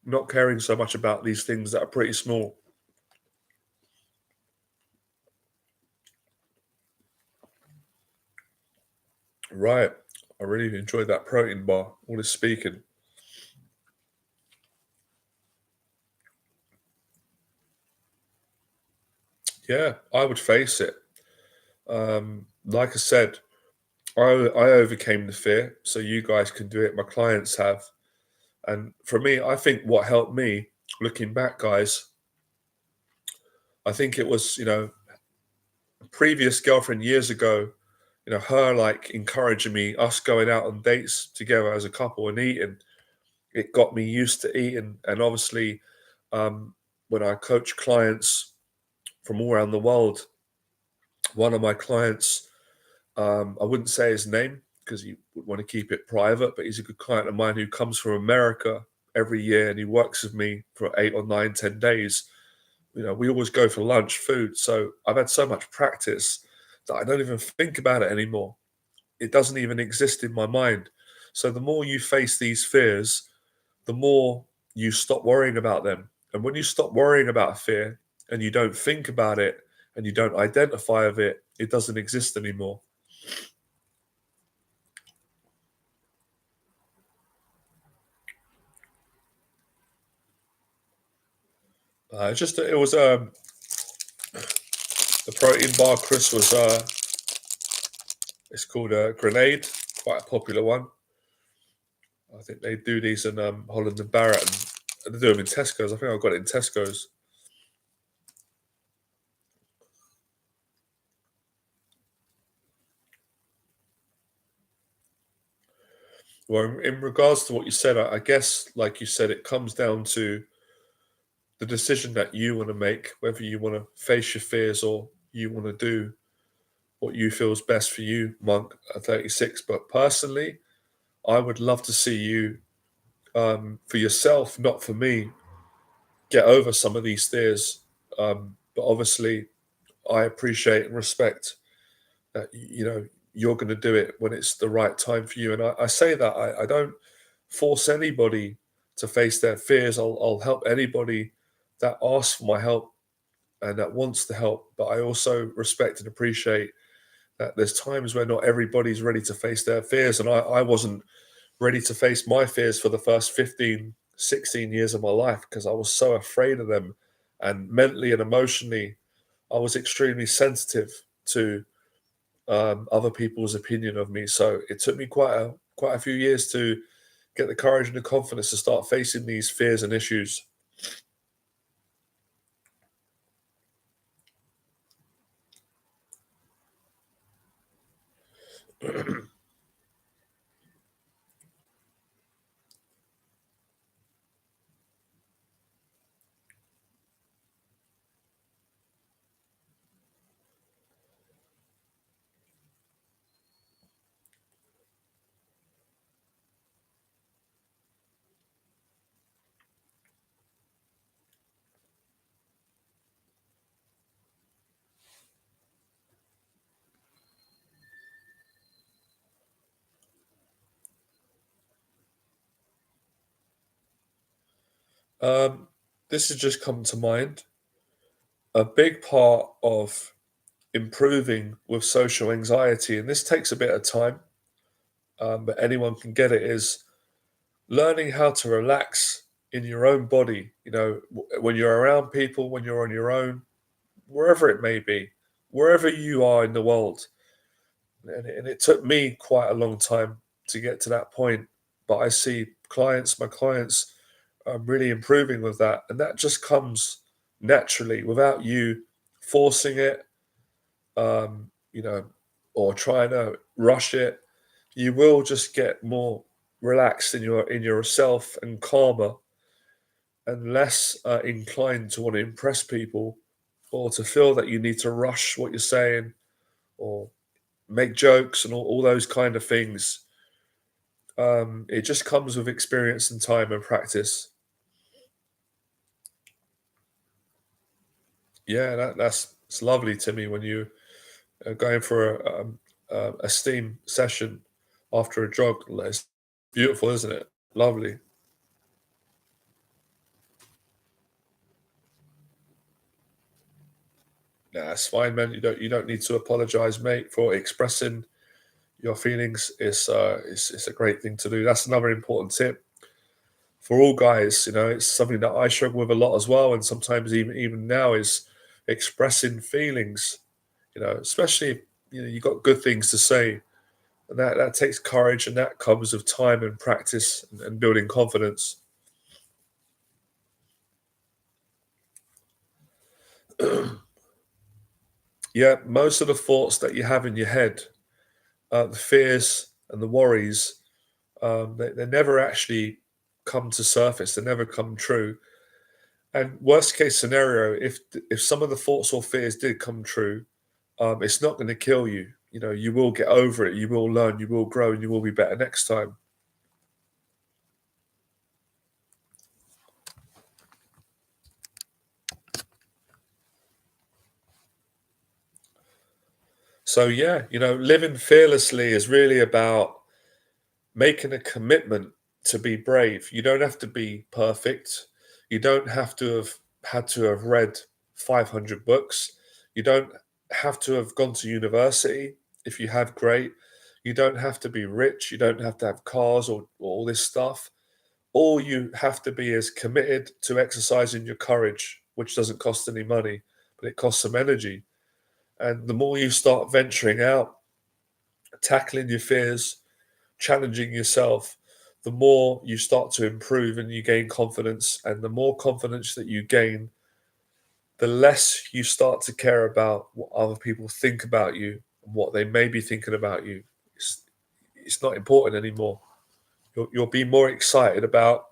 not caring so much about these things that are pretty small. Right. I really enjoyed that protein bar. All this speaking. Yeah, I would face it. Like I said, I overcame the fear, so you guys can do it. My clients have. And for me, I think what helped me, looking back, guys, I think it was, previous girlfriend years ago, her like encouraging me, us going out on dates together as a couple and eating. It got me used to eating. And obviously, um, when I coach clients from all around the world, one of my clients, I wouldn't say his name because he would want to keep it private, but he's a good client of mine who comes from America every year and he works with me for 8 or 9, 10 days. We always go for lunch, food. So I've had so much practice that I don't even think about it anymore. It doesn't even exist in my mind. So the more you face these fears, the more you stop worrying about them. And when you stop worrying about a fear and you don't think about it and you don't identify with it, it doesn't exist anymore. It was the protein bar, Chris, was it's called a grenade, quite a popular one. I think they do these in Holland and Barrett, and they do them in Tesco's. I think I got it in Tesco's. Well, in regards to what you said, I guess, like you said, it comes down to the decision that you want to make, whether you want to face your fears or you want to do what you feel is best for you, Monk, at 36. But personally, I would love to see you, for yourself, not for me, get over some of these fears. But obviously, I appreciate and respect that you're going to do it when it's the right time for you. And I say that I don't force anybody to face their fears. I'll help anybody that asks for my help and that wants to help. But I also respect and appreciate that there's times where not everybody's ready to face their fears. And I wasn't ready to face my fears for the first 15, 16 years of my life because I was so afraid of them. And mentally and emotionally, I was extremely sensitive to other people's opinion of me. So it took me quite a few years to get the courage and the confidence to start facing these fears and issues. this has just come to mind. A big part of improving with social anxiety, and this takes a bit of time, but anyone can get it, is learning how to relax in your own body. When you're around people, when you're on your own, wherever it may be, wherever you are in the world. And it took me quite a long time to get to that point. But I see my clients are really improving with that. And that just comes naturally without you forcing it, um, you know, or trying to rush it. You will just get more relaxed in yourself and calmer and less inclined to want to impress people or to feel that you need to rush what you're saying or make jokes and all those kind of things. It just comes with experience and time and practice. Yeah, that's it's lovely to me when you are going for a steam session after a jog. It's beautiful, isn't it? Lovely. Nah, it's fine, man. You don't need to apologize, mate, for expressing your feelings. It's a great thing to do. That's another important tip for all guys. It's something that I struggle with a lot as well, and sometimes even now is expressing feelings. Especially if you got good things to say, and that takes courage, and that comes with time and practice and building confidence. Yeah, most of the thoughts that you have in your head, the fears and the worries, they never actually come to surface. They never come true. And worst case scenario, if some of the thoughts or fears did come true, it's not going to kill you. You will get over it. You will learn. You will grow, and you will be better next time. So yeah, living fearlessly is really about making a commitment to be brave. You don't have to be perfect. You don't have to have read 500 books. You don't have to have gone to university. If you have, great. You don't have to be rich. You don't have to have cars or all this stuff. All you have to be is committed to exercising your courage, which doesn't cost any money, but it costs some energy. And the more you start venturing out, tackling your fears, challenging yourself, the more you start to improve and you gain confidence. And the more confidence that you gain, the less you start to care about what other people think about you and what they may be thinking about you. It's not important anymore. You'll be more excited about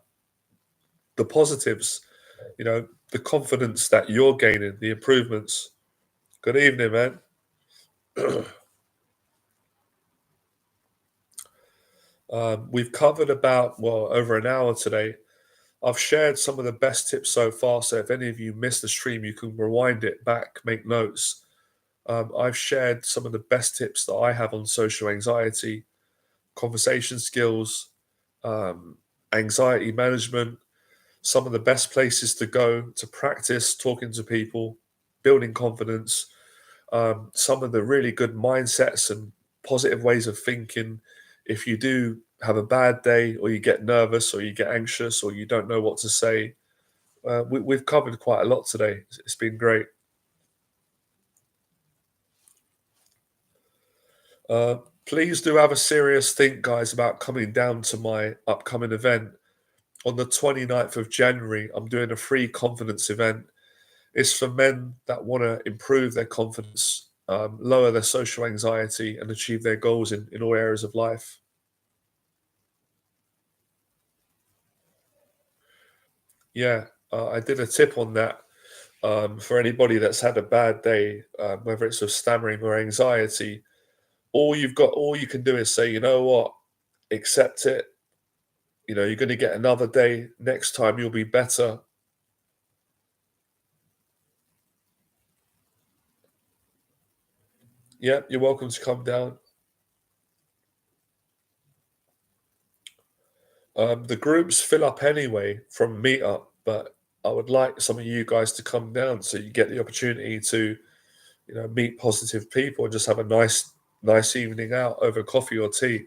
the positives, the confidence that you're gaining, the improvements. Good evening, man. We've covered about, well, over an hour today. I've shared some of the best tips so far. So if any of you missed the stream, you can rewind it back, make notes. I've shared some of the best tips that I have on social anxiety, conversation skills, um, anxiety management, some of the best places to go to practice talking to people, building confidence, some of the really good mindsets and positive ways of thinking. If you do have a bad day, or you get nervous, or you get anxious, or you don't know what to say, we've covered quite a lot today. It's been great. Uh, Please do have a serious think, guys, about coming down to my upcoming event on the 29th of January. I'm doing a free confidence event. It's for men that want to improve their confidence, lower their social anxiety, and achieve their goals in all areas of life. Yeah, I did a tip on that for anybody that's had a bad day, whether it's with stammering or anxiety. All you can do is say, you know what, accept it. You're going to get another day. Next time, you'll be better. Yeah, you're welcome to come down. The groups fill up anyway from meetup, but I would like some of you guys to come down so you get the opportunity to, meet positive people and just have a nice evening out over coffee or tea.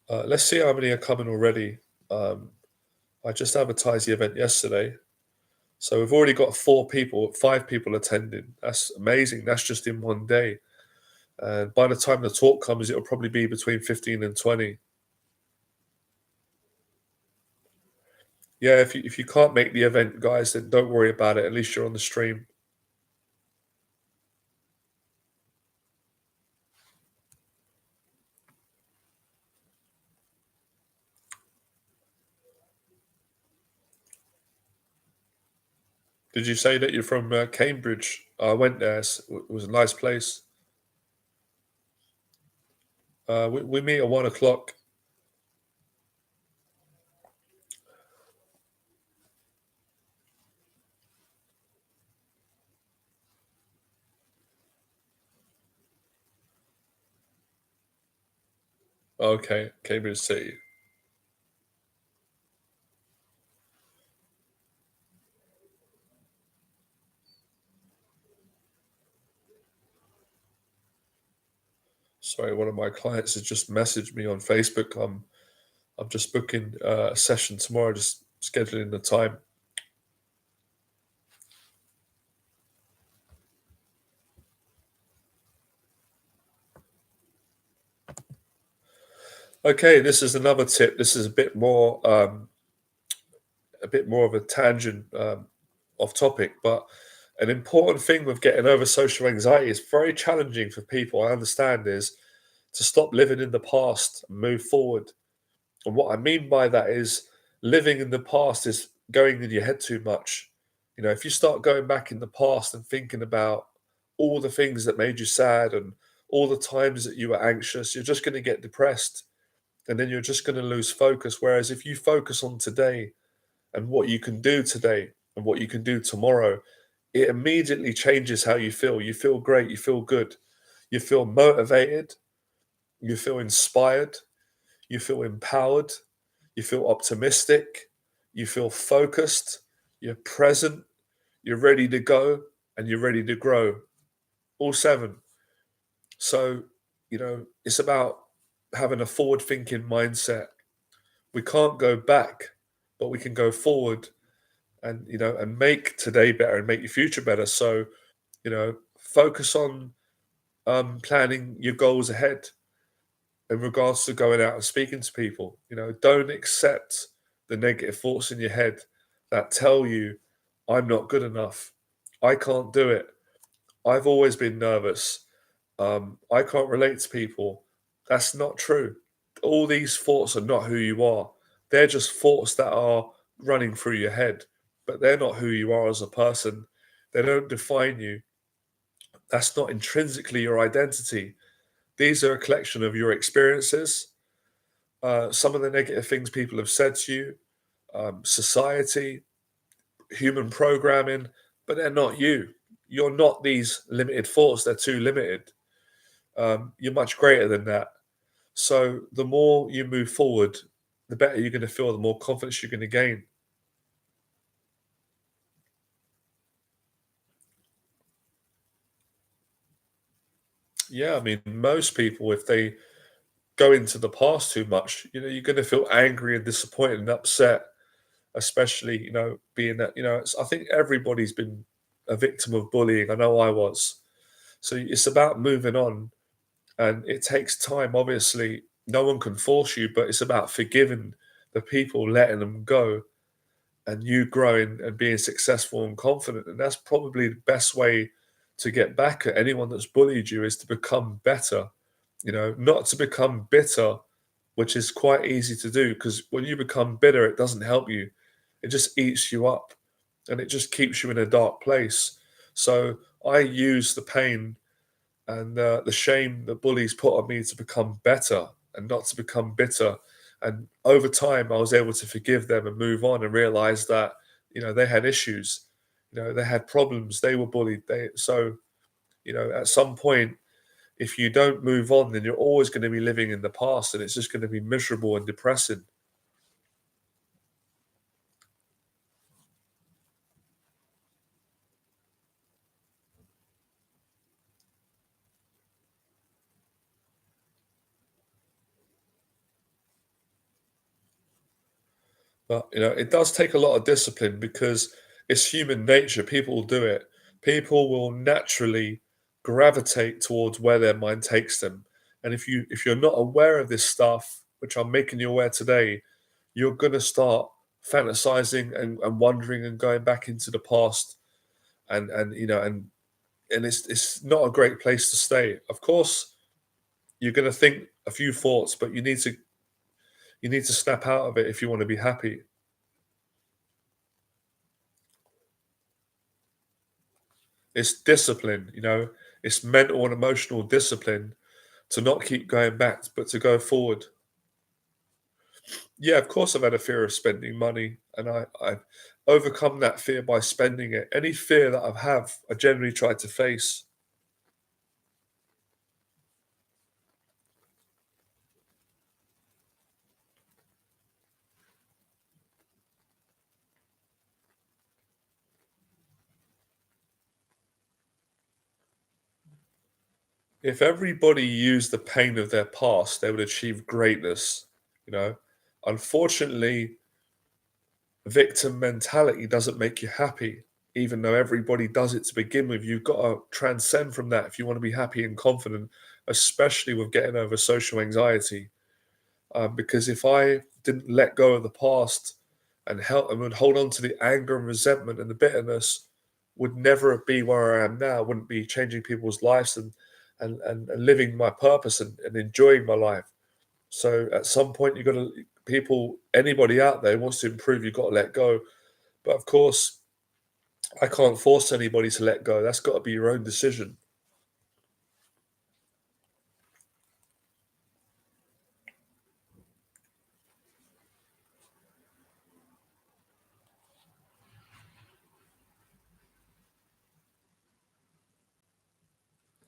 Let's see how many are coming already. Um, I just advertised the event yesterday. So we've already got 5 people attending. That's amazing. That's just in one day. And by the time the talk comes, it'll probably be between 15 and 20. Yeah, if you can't make the event, guys, then don't worry about it. At least you're on the stream. Did you say that you're from Cambridge? I went there. It was a nice place. We meet at 1 o'clock. Okay, Cambridge City. Sorry, one of my clients has just messaged me on Facebook. I'm just booking a session tomorrow, just scheduling the time. Okay, this is another tip. This is a bit more of a tangent off topic, but an important thing with getting over social anxiety is very challenging for people. I understand is to stop living in the past and move forward. And what I mean by that is living in the past is going in your head too much. If you start going back in the past and thinking about all the things that made you sad and all the times that you were anxious, you're just going to get depressed and then you're just going to lose focus. Whereas if you focus on today and what you can do today and what you can do tomorrow, it immediately changes how you feel. You feel great, you feel good, you feel motivated, you feel inspired, you feel empowered, you feel optimistic, you feel focused, you're present, you're ready to go, and you're ready to grow. All 7. So, it's about having a forward thinking mindset. We can't go back, but we can go forward and make today better and make your future better. So, focus on planning your goals ahead in regards to going out and speaking to people. Don't accept the negative thoughts in your head that tell you, I'm not good enough. I can't do it. I've always been nervous. I can't relate to people. That's not true. All these thoughts are not who you are. They're just thoughts that are running through your head, but they're not who you are as a person. They don't define you. That's not intrinsically your identity. These are a collection of your experiences, some of the negative things people have said to you, society, human programming, but they're not you. You're not these limited thoughts. They're too limited. You're much greater than that. So the more you move forward, the better you're going to feel, the more confidence you're going to gain. Yeah, I mean, most people, if they go into the past too much, you're going to feel angry and disappointed and upset, especially, being that, I think everybody's been a victim of bullying. I know I was. So it's about moving on, and it takes time. Obviously, no one can force you, but it's about forgiving the people, letting them go, and you growing and being successful and confident. And that's probably the best way to get back at anyone that's bullied you is to become better, not to become bitter, which is quite easy to do because when you become bitter, it doesn't help you. It just eats you up and it just keeps you in a dark place. So I use the pain and the shame that bullies put on me to become better and not to become bitter. And over time, I was able to forgive them and move on and realize that they had issues, they had problems, they were bullied. At some point, if you don't move on, then you're always going to be living in the past, and it's just going to be miserable and depressing. But it does take a lot of discipline because it's human nature. People will do it. People will naturally gravitate towards where their mind takes them. And if you're not aware of this stuff, which I'm making you aware today, you're gonna start fantasizing and wondering and going back into the past and it's not a great place to stay. Of course, you're gonna think a few thoughts, but you need to snap out of it if you want to be happy. It's discipline. It's mental and emotional discipline to not keep going back, but to go forward. Yeah, of course, I've had a fear of spending money, and I've overcome that fear by spending it. Any fear that I generally try to face. If everybody used the pain of their past, they would achieve greatness. You know, Unfortunately, victim mentality doesn't make you happy, even though everybody does it to begin with. You've got to transcend from that if you want to be happy and confident, especially with getting over social anxiety. Because if I didn't let go of the past and would hold on to the anger and resentment and the bitterness, would never be where I am now. Wouldn't be changing people's lives and living my purpose and enjoying my life. So at some point, you've got to people anybody out there who wants to improve, you've got to let go. But of course, I can't force anybody to let go. That's got to be your own decision.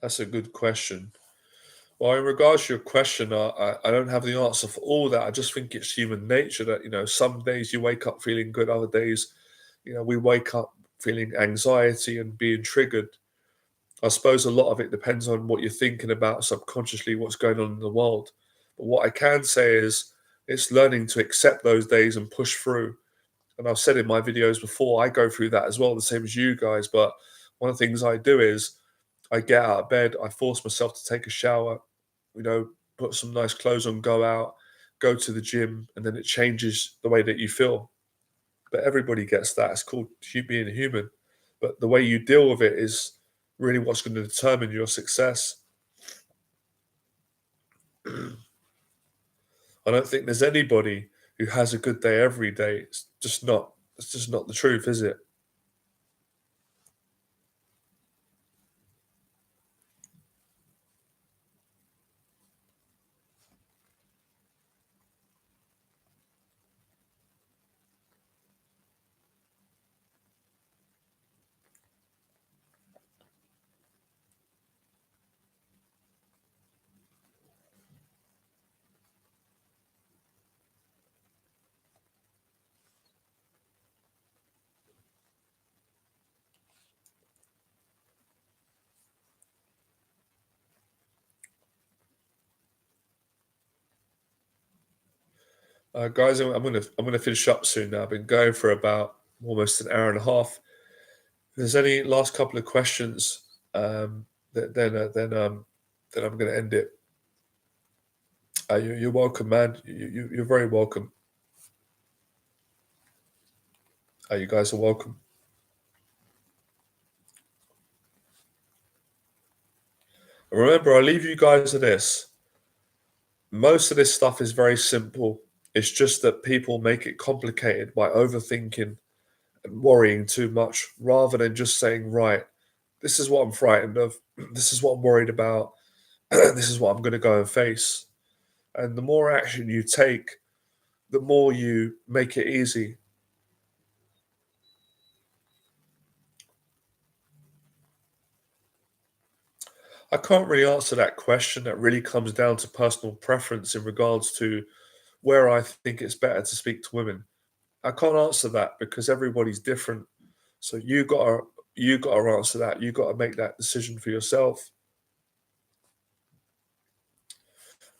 That's a good question. Well, in regards to your question, I don't have the answer for all that. I just think it's human nature that, some days you wake up feeling good, other days, we wake up feeling anxiety and being triggered. I suppose a lot of it depends on what you're thinking about subconsciously, what's going on in the world. But what I can say is it's learning to accept those days and push through. And I've said in my videos before, I go through that as well, the same as you guys. But one of the things I do is I get out of bed, I force myself to take a shower, you know, put some nice clothes on, go out, go to the gym, and then it changes the way that you feel. But everybody gets that. It's called being human. But the way you deal with it is really what's going to determine your success. I don't think there's anybody who has a good day every day. It's just not the truth, is it? Guys, I'm gonna finish up soon now. I've been going for about almost an hour and a half. If there's any last couple of questions, then I'm gonna end it. You're welcome, man. You're very welcome. You guys are welcome. Remember, I'll leave you guys with this. Most of this stuff is very simple. It's just that people make it complicated by overthinking and worrying too much rather than just saying, right, this is what I'm frightened of. This is what I'm worried about. This is what I'm going to go and face. And the more action you take, the more you make it easy. I can't really answer that question. That really comes down to personal preference in regards to where I think it's better to speak to women. I can't answer that because everybody's different. So you gotta answer that. You gotta make that decision for yourself.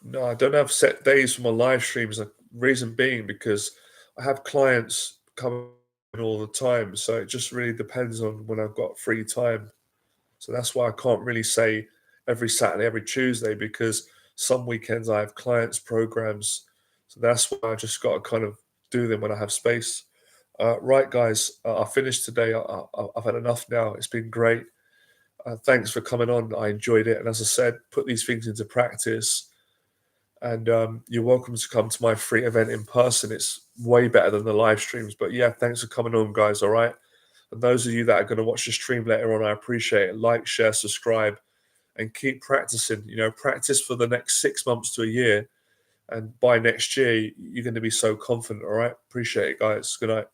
No, I don't have set days for my live streams. The reason being because I have clients coming all the time, so it just really depends on when I've got free time. So that's why I can't really say every Saturday, every Tuesday, because some weekends I have clients programs. So that's why I just got to kind of do them when I have space. Right, guys, I finished today. I've had enough now. It's been great. Thanks for coming on. I enjoyed it. And as I said, put these things into practice. And you're welcome to come to my free event in person. It's way better than the live streams. But yeah, thanks for coming on, guys. All right. And those of you that are going to watch the stream later on, I appreciate it. Like, share, subscribe, and keep practicing. Practice for the next 6 months to a year. And by next year, you're going to be so confident. All right. Appreciate it, guys. Good night.